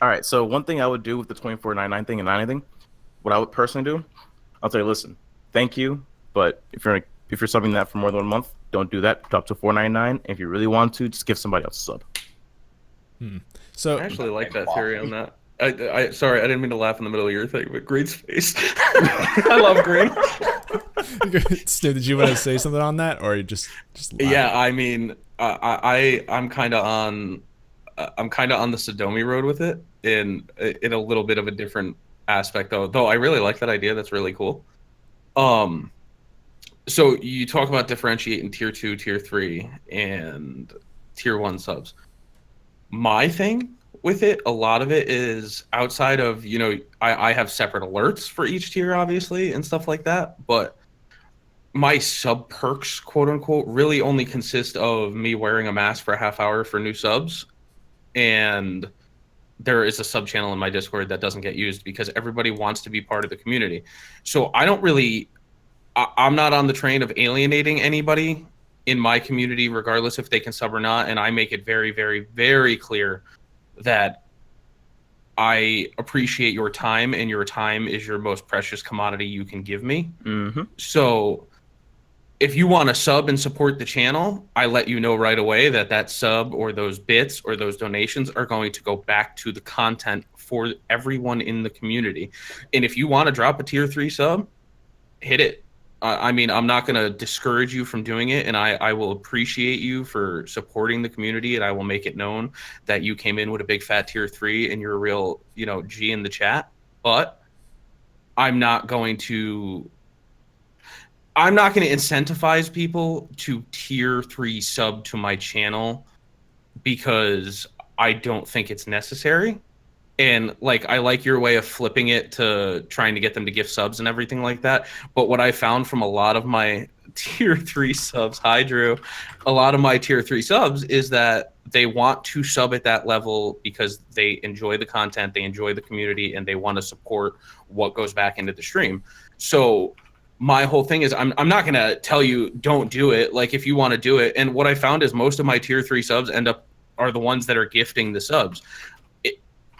All right. So one thing I would do with the 24.99 thing and 90 thing, what I would personally do, I'll tell you, listen, thank you, but if you're subbing that for more than 1 month, don't do that. Drop to $4.99. If you really want to, just give somebody else a sub. So I actually like that theory on that. I sorry, I didn't mean to laugh in the middle of your thing, but Green's face. I love Green. Snoop, did you want to say something on that, or just laugh? Yeah, I mean, I'm kind of on the Sodomy road with it in a little bit of a different aspect though. Though I really like that idea. That's really cool. So you talk about differentiating tier 2, tier 3, and tier 1 subs. My thing with it, a lot of it is outside of, I have separate alerts for each tier, obviously, and stuff like that. But my sub perks, quote unquote, really only consist of me wearing a mask for a half hour for new subs. And there is a sub channel in my Discord that doesn't get used because everybody wants to be part of the community. So I'm not on the train of alienating anybody in my community, regardless if they can sub or not. And I make it very, very, very clear that I appreciate your time, and your time is your most precious commodity you can give me. So if you want to sub and support the channel, I let you know right away that sub or those bits or those donations are going to go back to the content for everyone in the community. And if you want to drop a tier 3 sub, hit it. I mean, I'm not going to discourage you from doing it, and I will appreciate you for supporting the community, and I will make it known that you came in with a big fat tier 3 and you're a real, G in the chat. But I'm not going to incentivize people to tier 3 sub to my channel because I don't think it's necessary. And I like your way of flipping it to trying to get them to gift subs and everything like that. But what I found from a lot of my tier 3 subs, hi Drew, a lot of my tier 3 subs is that they want to sub at that level because they enjoy the content, they enjoy the community, and they want to support what goes back into the stream. So my whole thing is I'm not going to tell you don't do it. If you want to do it. And what I found is most of my tier 3 subs are the ones that are gifting the subs.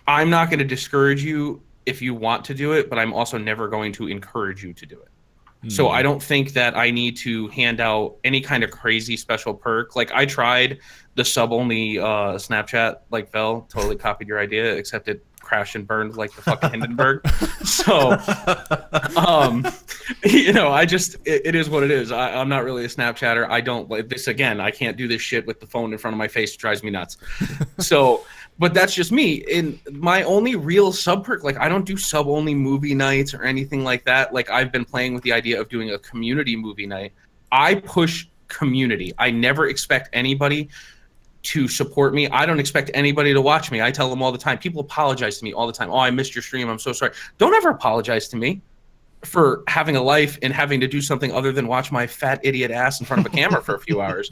I'm not going to discourage you if you want to do it, but I'm also never going to encourage you to do it. So I don't think that I need to hand out any kind of crazy special perk. I tried the sub-only Snapchat, Vel, totally copied your idea, except it crashed and burned like the fucking Hindenburg. So, it is what it is. I'm not really a Snapchatter. I don't like this. Again, I can't do this shit with the phone in front of my face. It drives me nuts. So, but that's just me. In my only real sub perk, I don't do sub only movie nights or anything like that. I've been playing with the idea of doing a community movie night. I push community. I never expect anybody to support me. I don't expect anybody to watch me. I tell them all the time. People apologize to me all the time. Oh, I missed your stream. I'm so sorry. Don't ever apologize to me for having a life and having to do something other than watch my fat idiot ass in front of a camera for a few hours.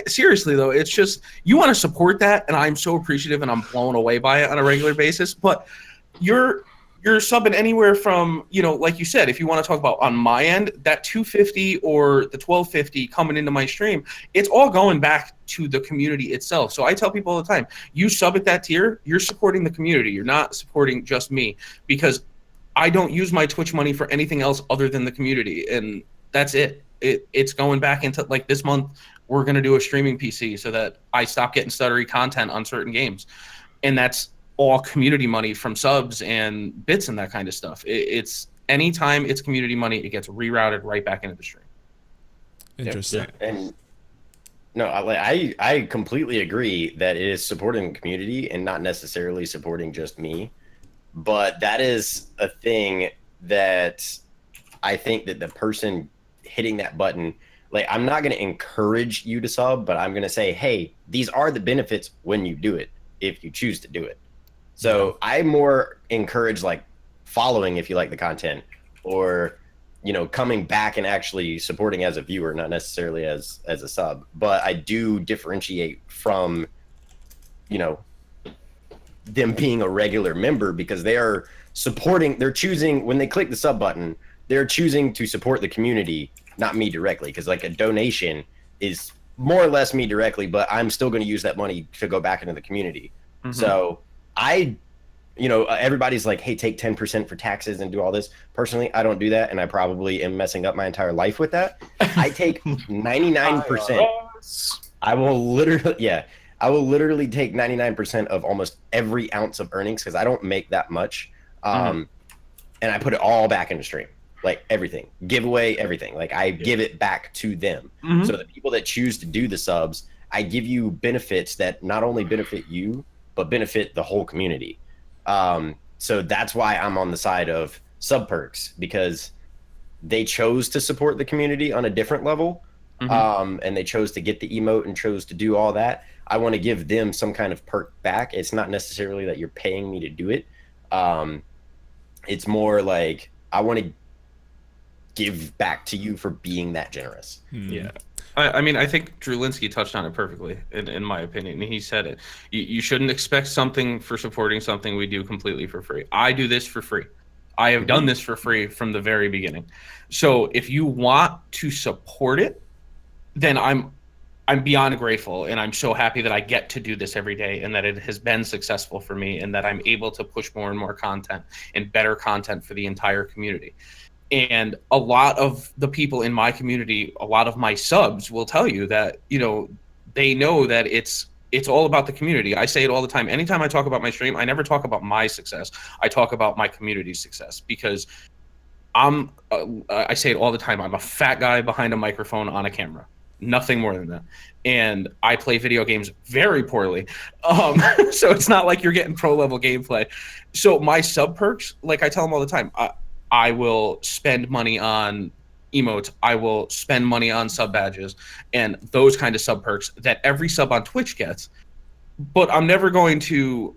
Seriously, though, it's just you want to support that, and I'm so appreciative and I'm blown away by it on a regular basis. But you're subbing anywhere from, like you said, if you want to talk about on my end, that 250 or the 1250 coming into my stream, it's all going back to the community itself. So I tell people all the time, you sub at that tier, you're supporting the community. You're not supporting just me, because I don't use my Twitch money for anything else other than the community. And that's it. It's going back into this month, we're going to do a streaming PC so that I stop getting stuttery content on certain games. And that's all community money from subs and bits and that kind of stuff. It's anytime it's community money, it gets rerouted right back into the stream. Interesting. Yeah. And no, I completely agree that it is supporting the community and not necessarily supporting just me. But that is a thing that I think that the person hitting that button, I'm not going to encourage you to sub, but I'm going to say, hey, these are the benefits when you do it, if you choose to do it. So I more encourage following if you like the content, or coming back and actually supporting as a viewer, not necessarily as a sub. But I do differentiate from them being a regular member, because they are supporting, they're choosing, when they click the sub button, they're choosing to support the community, not me directly, because a donation is more or less me directly, but I'm still going to use that money to go back into the community. Mm-hmm. So everybody's like, hey, take 10% for taxes and do all this. Personally, I don't do that, and I probably am messing up my entire life with that. I take 99%. I will literally take 99% of almost every ounce of earnings, because I don't make that much. And I put it all back into stream, everything, giveaway, everything. I give it back to them. Mm-hmm. So the people that choose to do the subs, I give you benefits that not only benefit you, but benefit the whole community. So that's why I'm on the side of sub perks, because they chose to support the community on a different level. Mm-hmm. And they chose to get the emote and chose to do all that. I want to give them some kind of perk back. It's not necessarily that you're paying me to do it. It's more I want to give back to you for being that generous. Yeah. I mean, I think Drew Linsky touched on it perfectly, in my opinion. He said it. You shouldn't expect something for supporting something we do completely for free. I do this for free. I have done this for free from the very beginning. So if you want to support it, then I'm beyond grateful, and I'm so happy that I get to do this every day, and that it has been successful for me, and that I'm able to push more and more content and better content for the entire community. And a lot of the people in my community, a lot of my subs will tell you that, they know that it's all about the community. I say it all the time. Anytime I talk about my stream, I never talk about my success. I talk about my community's success, because I say it all the time. I'm a fat guy behind a microphone on a camera. Nothing more than that. And I play video games very poorly. So it's not like you're getting pro level gameplay. So my sub perks, like I tell them all the time, I will spend money on emotes. I will spend money on sub badges and those kind of sub perks that every sub on Twitch gets. But I'm never going to,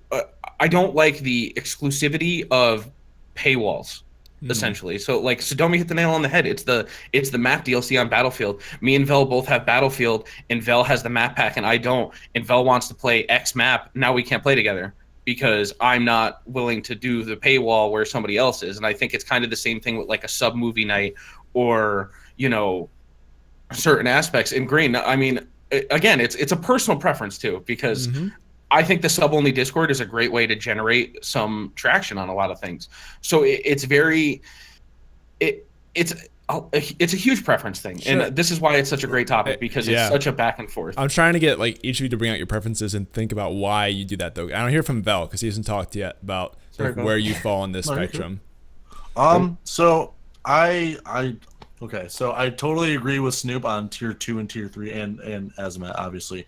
I don't like the exclusivity of paywalls. Essentially, so like Sodomi hit the nail on the head. It's the map DLC on Battlefield. Me and Vel both have Battlefield, and Vel has the map pack, and I don't. And Vel wants to play X map. Now we can't play together because I'm not willing to do the paywall where somebody else is. And I think it's kind of the same thing with like a sub movie night or certain aspects. In Green, I mean, again, it's a personal preference too because. I think the sub-only Discord is a great way to generate some traction on a lot of things. So it's a huge preference thing, Sure. and this is why it's such a great topic because it's such a back and forth. I'm trying to get like each of you to bring out your preferences and think about why you do that though. I don't hear from Vel because he hasn't talked yet about where you fall on this spectrum. So I totally agree with Snoop on tier 2 and tier 3 and Azumatt obviously.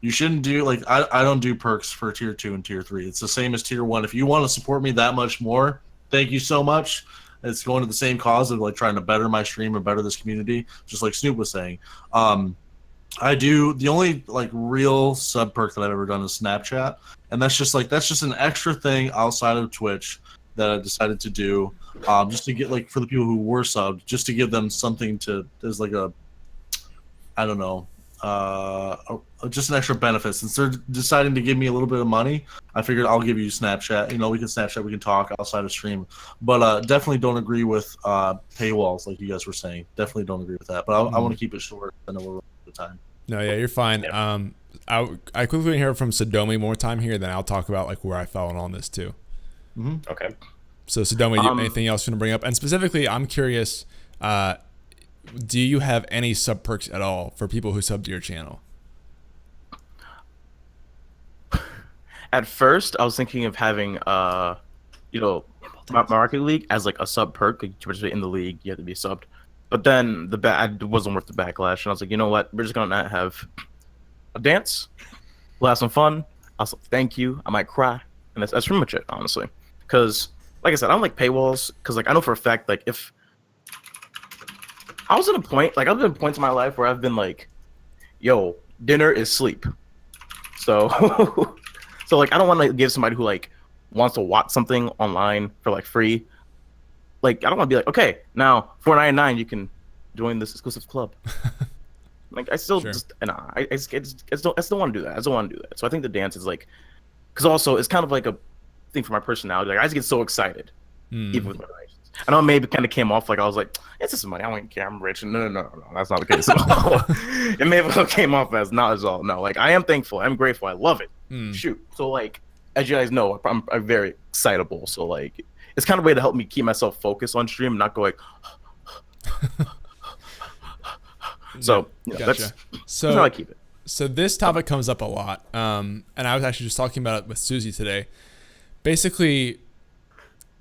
You shouldn't do like I don't do perks for tier 2 and tier 3. It's the same as tier 1. If you want to support me that much more, thank you so much. It's going to the same cause of like trying to better my stream and better this community, just like Snoop was saying. I do the only like real sub perk that I've ever done is Snapchat, and that's just an extra thing outside of Twitch that I decided to do, just to get like for the people who were subbed, just to give them something to as like a, I don't know. Just an extra benefit. Since they're deciding to give me a little bit of money, I figured I'll give you Snapchat. We can Snapchat, we can talk outside of stream. But definitely don't agree with paywalls like you guys were saying. Definitely don't agree with that. But I want to keep it short. I know we're running out of time. No, yeah, you're fine. Yeah. I quickly hear from Sodomi more time here, then I'll talk about like where I fell on all this too. Okay. So Sodomi, anything else you want to bring up? And specifically, I'm curious. Do you have any sub perks at all for people who sub to your channel? At first, I was thinking of having, my Rocket League as like a sub perk. Like, you participate in the league, you have to be subbed. But then it wasn't worth the backlash, and I was like, you know what? We're just gonna not have a dance. We'll have some fun. I'll say thank you. I might cry, and that's pretty much it, honestly. Because, like I said, I don't like paywalls. Because like I know for a fact, like if I was at a point, like I've been points in my life where I've been like, yo, dinner is sleep. So, so like I don't want to give somebody who like wants to watch something online for like free. Like I don't want to be like, okay, now $4.99 you can join this exclusive club. Like I still I still want to do that. I still want to do that. So I think the dance is like, because also it's kind of like a thing for my personality. Like I just get so excited, even with my relations. I know it maybe kind of came off like I was like, it's just money. I don't care. I'm rich. No. That's not the case at all. It maybe came off as not as all. No, like I am thankful. I'm grateful. I love it. Shoot. So like, as you guys know, I'm very excitable. So like, it's kind of a way to help me keep myself focused on stream and not go like. So gotcha. that's how I keep it. So this topic comes up a lot, and I was actually just talking about it with Susie today. Basically,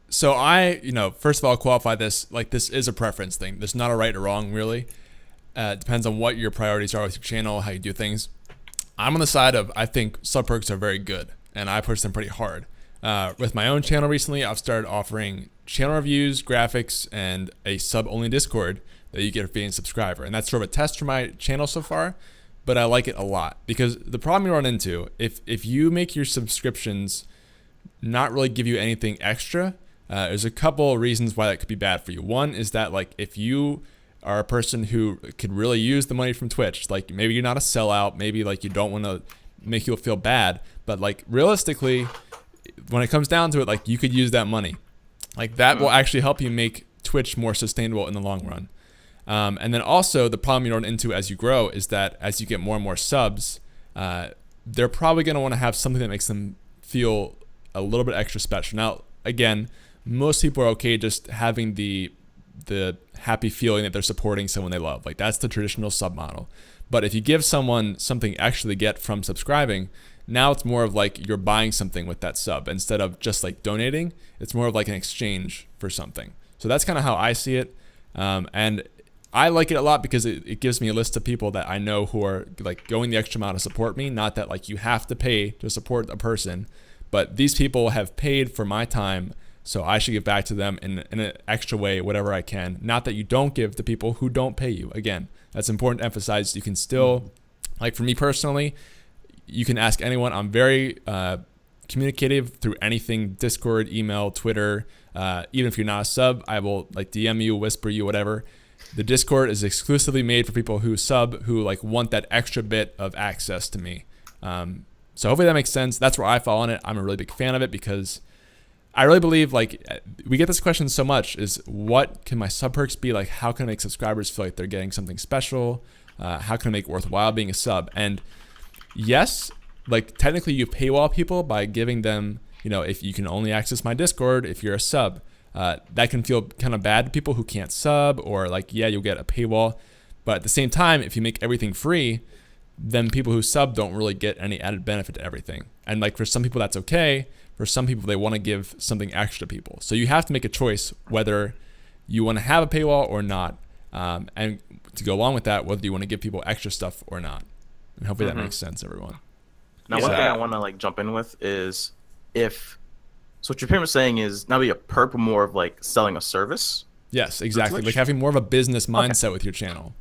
so I, first of all, qualify this like this is a preference thing. There's not a right or wrong, really. It depends on what your priorities are with your channel, how you do things. I'm on the side of I think sub perks are very good, and I push them pretty hard. With my own channel recently, I've started offering channel reviews, graphics, and a sub-only Discord that you get for being a subscriber. And that's sort of a test for my channel so far, but I like it a lot because the problem you run into, if you make your subscriptions not really give you anything extra, there's a couple reasons why that could be bad for you. One is that like if you are a person who could really use the money from Twitch, like maybe you're not a sellout, maybe like you don't want to make you feel bad, but like realistically, when it comes down to it, like you could use that money. Like that will actually help you make Twitch more sustainable in the long run. And then also the problem you run into as you grow is that as you get more and more subs, they're probably going to want to have something that makes them feel a little bit extra special. Now, again, most people are okay just having the happy feeling that they're supporting someone they love. Like that's the traditional sub model. But if you give someone something extra to get from subscribing, now it's more of like you're buying something with that sub instead of just like donating. It's more of like an exchange for something. So that's kind of how I see it. And I like it a lot because it gives me a list of people that I know who are like going the extra mile to support me. Not that like you have to pay to support a person, but these people have paid for my time, so I should give back to them in an extra way, whatever I can. Not that you don't give to people who don't pay you. Again, that's important to emphasize. You can still, like for me personally, you can ask anyone. I'm very communicative through anything: Discord, email, Twitter. Even if you're not a sub, I will like DM you, whisper you, whatever. The Discord is exclusively made for people who sub, who like want that extra bit of access to me. So hopefully that makes sense. That's where I fall on it. I'm a really big fan of it because I really believe, like, we get this question so much, is what can my sub perks be? Like, how can I make subscribers feel like they're getting something special? How can I make it worthwhile being a sub? And yes, like technically you paywall people by giving them, you know, if you can only access my Discord if you're a sub. That can feel kind of bad to people who can't sub, or like, yeah, you'll get a paywall. But at the same time, if you make everything free, then people who sub don't really get any added benefit to everything. And like for some people, that's okay. For some people, they want to give something extra to people. So you have to make a choice whether you want to have a paywall or not. And to go along with that, whether you want to give people extra stuff or not. And hopefully that makes sense, everyone. Now, one thing I want to like jump in with is so what you're pretty much saying is not be a perk, but more of like selling a service. Yes, exactly. Like having more of a business mindset with your channel.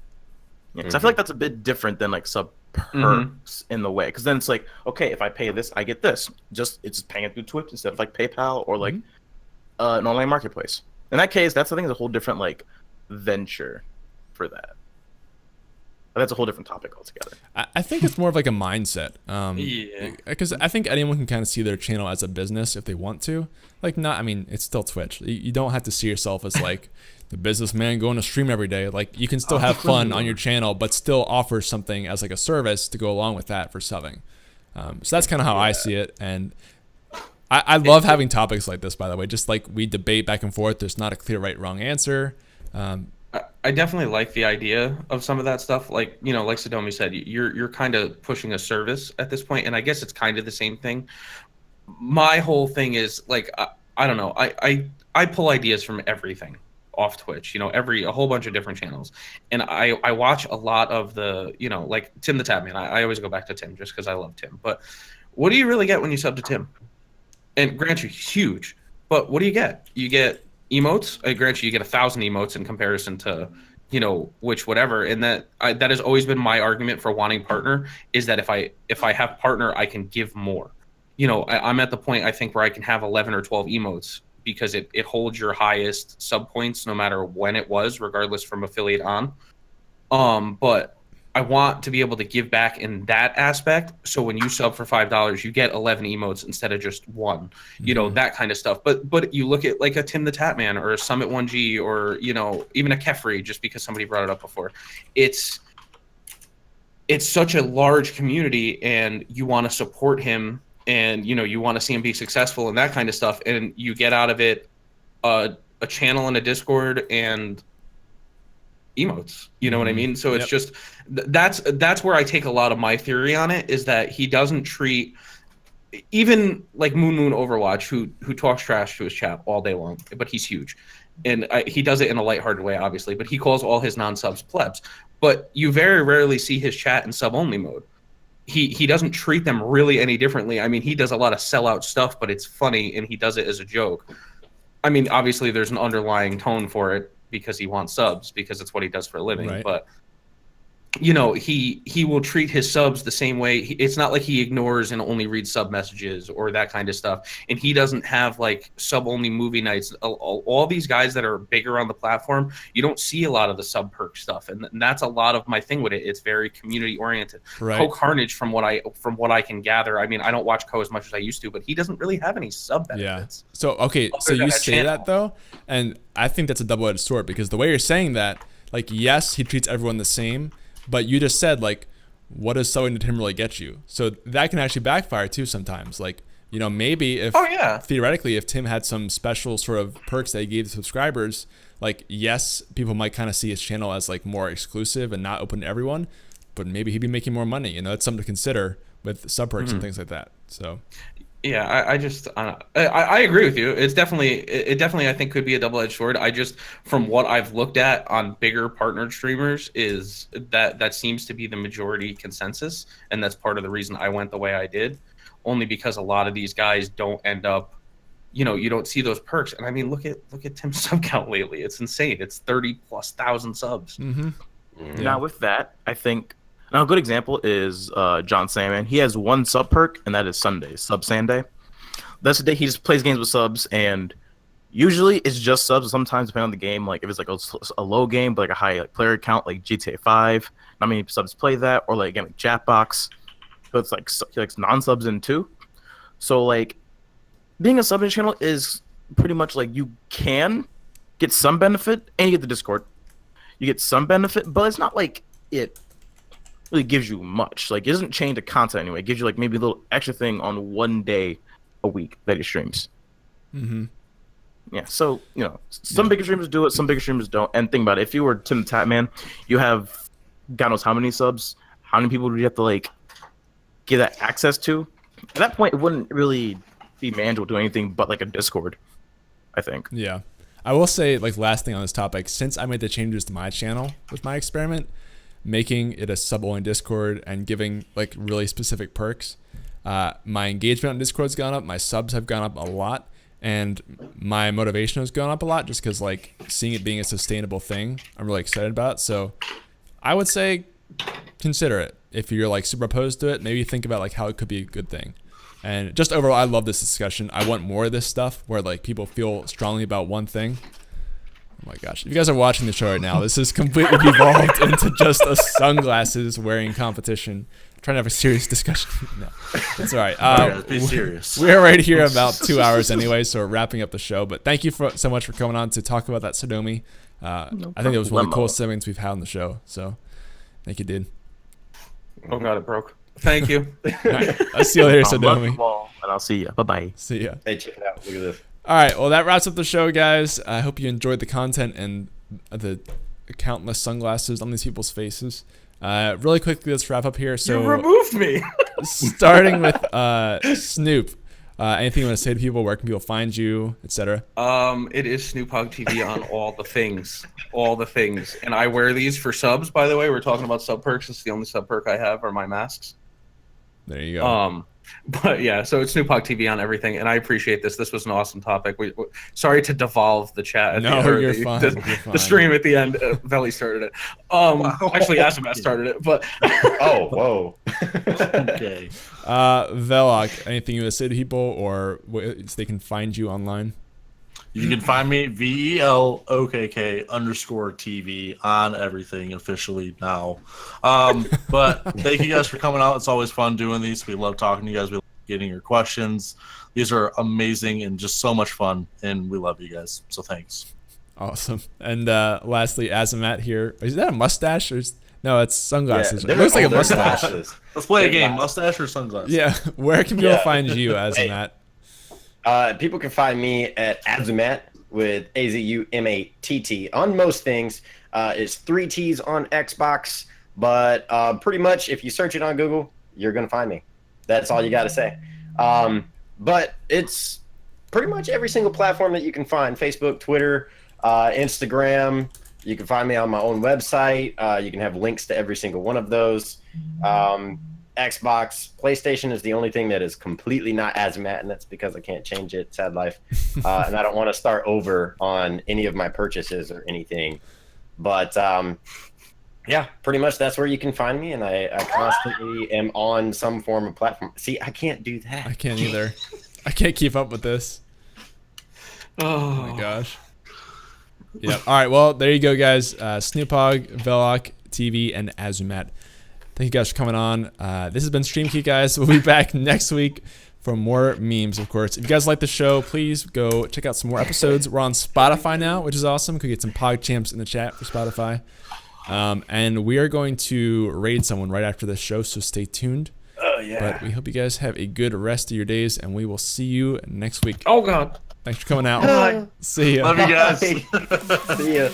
Yeah, because I feel like that's a bit different than like sub perks in the way. Because then it's like, okay, if I pay this, I get this. It's paying it through Twitch instead of like PayPal or like an online marketplace. In that case, that's I think is a whole different like venture for that. But that's a whole different topic altogether. I think it's more of like a mindset. Yeah. Because I think anyone can kind of see their channel as a business if they want to. Like, not, I mean, it's still Twitch. You don't have to see yourself as like the businessman going to stream every day. Like, you can still have fun on your channel, but still offer something as like a service to go along with that for subbing. So that's kind of how I see it. And I love having topics like this, by the way. Just like we debate back and forth. There's not a clear right, wrong answer. I definitely like the idea of some of that stuff. Like, you know, like Sodomi said, you're kind of pushing a service at this point, and I guess it's kind of the same thing. My whole thing is like, I don't know. I pull ideas from everything off Twitch, you know, a whole bunch of different channels. And I watch a lot of the, you know, like Tim the Tapman. I always go back to Tim just because I love Tim. But what do you really get when you sub to Tim? And grant you, he's huge. But what do you get? You get emotes. I grant you get 1,000 emotes in comparison to, you know, which whatever. And that has always been my argument for wanting partner, is that if I have partner, I can give more. You know, I'm at the point I think where I can have 11 or 12 emotes because it holds your highest sub points no matter when it was, regardless from affiliate on. But I want to be able to give back in that aspect. So when you sub for $5, you get 11 emotes instead of just one, you know, that kind of stuff. But you look at like a Tim the Tapman or a Summit 1G or, you know, even a Kefri, just because somebody brought it up before. It's such a large community, and you want to support him, and, you know, you want to see him be successful and that kind of stuff. And you get out of it a channel and a Discord and emotes, you know what I mean? So it's just that's where I take a lot of my theory on it, is that he doesn't treat even like Moon Overwatch, who talks trash to his chat all day long, but he's huge, and he does it in a lighthearted way, obviously, but he calls all his non-subs plebs. But you very rarely see his chat in sub-only mode. He doesn't treat them really any differently. I mean, he does a lot of sellout stuff, but it's funny, and he does it as a joke. I mean, obviously there's an underlying tone for it, because he wants subs, because it's what he does for a living. Right. But, you know, he will treat his subs the same way. It's not like he ignores and only reads sub messages or that kind of stuff. And he doesn't have like sub only movie nights. All these guys that are bigger on the platform, you don't see a lot of the sub perk stuff, and that's a lot of my thing with it. It's very community oriented. Right. Co Carnage, from what I can gather, I mean, I don't watch Co as much as I used to, but he doesn't really have any sub benefits. Yeah. So okay, so you say that though, and I think that's a double-edged sword, because the way you're saying that, like, yes, he treats everyone the same, but you just said, like, what does subbing to him really get you? So that can actually backfire too sometimes. Like, you know, maybe if theoretically, if Tim had some special sort of perks that he gave to subscribers, like, yes, people might kind of see his channel as like more exclusive and not open to everyone, but maybe he'd be making more money. You know, that's something to consider with sub perks and things like that. So Yeah, I just I agree with you. It's definitely it definitely I think could be a double-edged sword. I just from what I've looked at on bigger partnered streamers is that seems to be the majority consensus, and that's part of the reason I went the way I did, only because a lot of these guys don't end up, you don't see those perks. And I mean, look at Tim's sub count lately. It's insane. It's 30,000+ subs. Mm-hmm. Yeah. Now with that, I think now a good example is John Salmon. He has one sub perk, and that is Sundays, Sub Sunday. That's the day he just plays games with subs, and usually it's just subs. Sometimes depending on the game, like if it's like a low game but like a high player count, like GTA 5, not many subs play that, or like again like Jackbox, so it's like non-subs in too. So like being a sub in channel is pretty much like you can get some benefit, and you get the Discord. You get some benefit, but it's not like it really gives you much. Like it doesn't change the content anyway. It gives you like maybe a little extra thing on one day a week that he streams. Mm-hmm. Yeah, so some bigger streamers do it, some bigger streamers don't. And think about it, if you were Tim the Tatman, you have God knows how many subs. How many people do you have to like give that access to? At that point, it wouldn't really be manageable to do anything but like a Discord, I think. Yeah. I will say, like, last thing on this topic, since I made the changes to my channel with my experiment, making it a sub-only Discord and giving, like, really specific perks, my engagement on Discord's gone up, my subs have gone up a lot, and my motivation has gone up a lot just because, like, seeing it being a sustainable thing, I'm really excited about it. So I would say consider it. If you're, like, super opposed to it, maybe think about, like, how it could be a good thing. And just overall, I love this discussion. I want more of this stuff where like people feel strongly about one thing. Oh my gosh. If you guys are watching the show right now, this is completely devolved into just a sunglasses wearing competition. I'm trying to have a serious discussion. No, it's all right. Be serious. We're right here about 2 hours anyway, so we're wrapping up the show. But thank you so much for coming on to talk about that Sodomi. I think it was one of the coolest segments we've had on the show. So thank you, dude. Oh God, it broke. Thank you. All right, I'll see you later, Sodomi. And I'll see you. Bye-bye. See ya. Hey, check it out. Look at this. All right, well, that wraps up the show, guys. I hope you enjoyed the content and the countless sunglasses on these people's faces. Really quickly, let's wrap up here. So You removed me. starting with Snoop. Anything you want to say to people? Where can people find you, etc.? It is SnoopHogTV on all the things, and I wear these for subs. By the way, we're talking about sub perks. It's the only sub perk I have are my masks. There you go. But yeah, so it's SnoopHogTV on everything, and I appreciate this. This was an awesome topic. Sorry to devolve the chat. No, you're fine. You're fine. The stream at the end, Veli started it. Actually, Azumatt started it, but Oh, whoa. Okay. Velok, anything you want to say to people, or so they can find you online? You can find me VELOKK_TV on everything officially now. But thank you guys for coming out. It's always fun doing these. We love talking to you guys. We love getting your questions. These are amazing and just so much fun, and we love you guys. So thanks. Awesome. And lastly, Azumatt here. Is that a mustache or? No, it's sunglasses. Yeah, it looks like a they're mustache. glasses. Let's play a game. Mustache or sunglasses? Yeah. Where can people find you, Azumatt? People can find me at Azumatt with AZUMATT on most things. It's 3 T's on Xbox, but pretty much if you search it on Google, you're going to find me. That's all you got to say. But it's pretty much every single platform that you can find: Facebook, Twitter, Instagram. You can find me on my own website. You can have links to every single one of those. Xbox, PlayStation is the only thing that is completely not Azumatt, and that's because I can't change it. Sad life. And I don't want to start over on any of my purchases or anything. But yeah, pretty much that's where you can find me, and I constantly am on some form of platform. See, I can't do that. I can't either. I can't keep up with this. Oh my gosh. Yeah. All right. Well, there you go, guys. SnoopHog, Velok, TV, and Azumatt. Thank you guys for coming on. This has been StreamKey, guys. We'll be back next week for more memes, of course. If you guys like the show, please go check out some more episodes. We're on Spotify now, which is awesome. Could get some PogChamps in the chat for Spotify. And we are going to raid someone right after this show, so stay tuned. Oh, yeah. But we hope you guys have a good rest of your days, and we will see you next week. Oh, God. Thanks for coming out. See ya. Love you guys. See ya.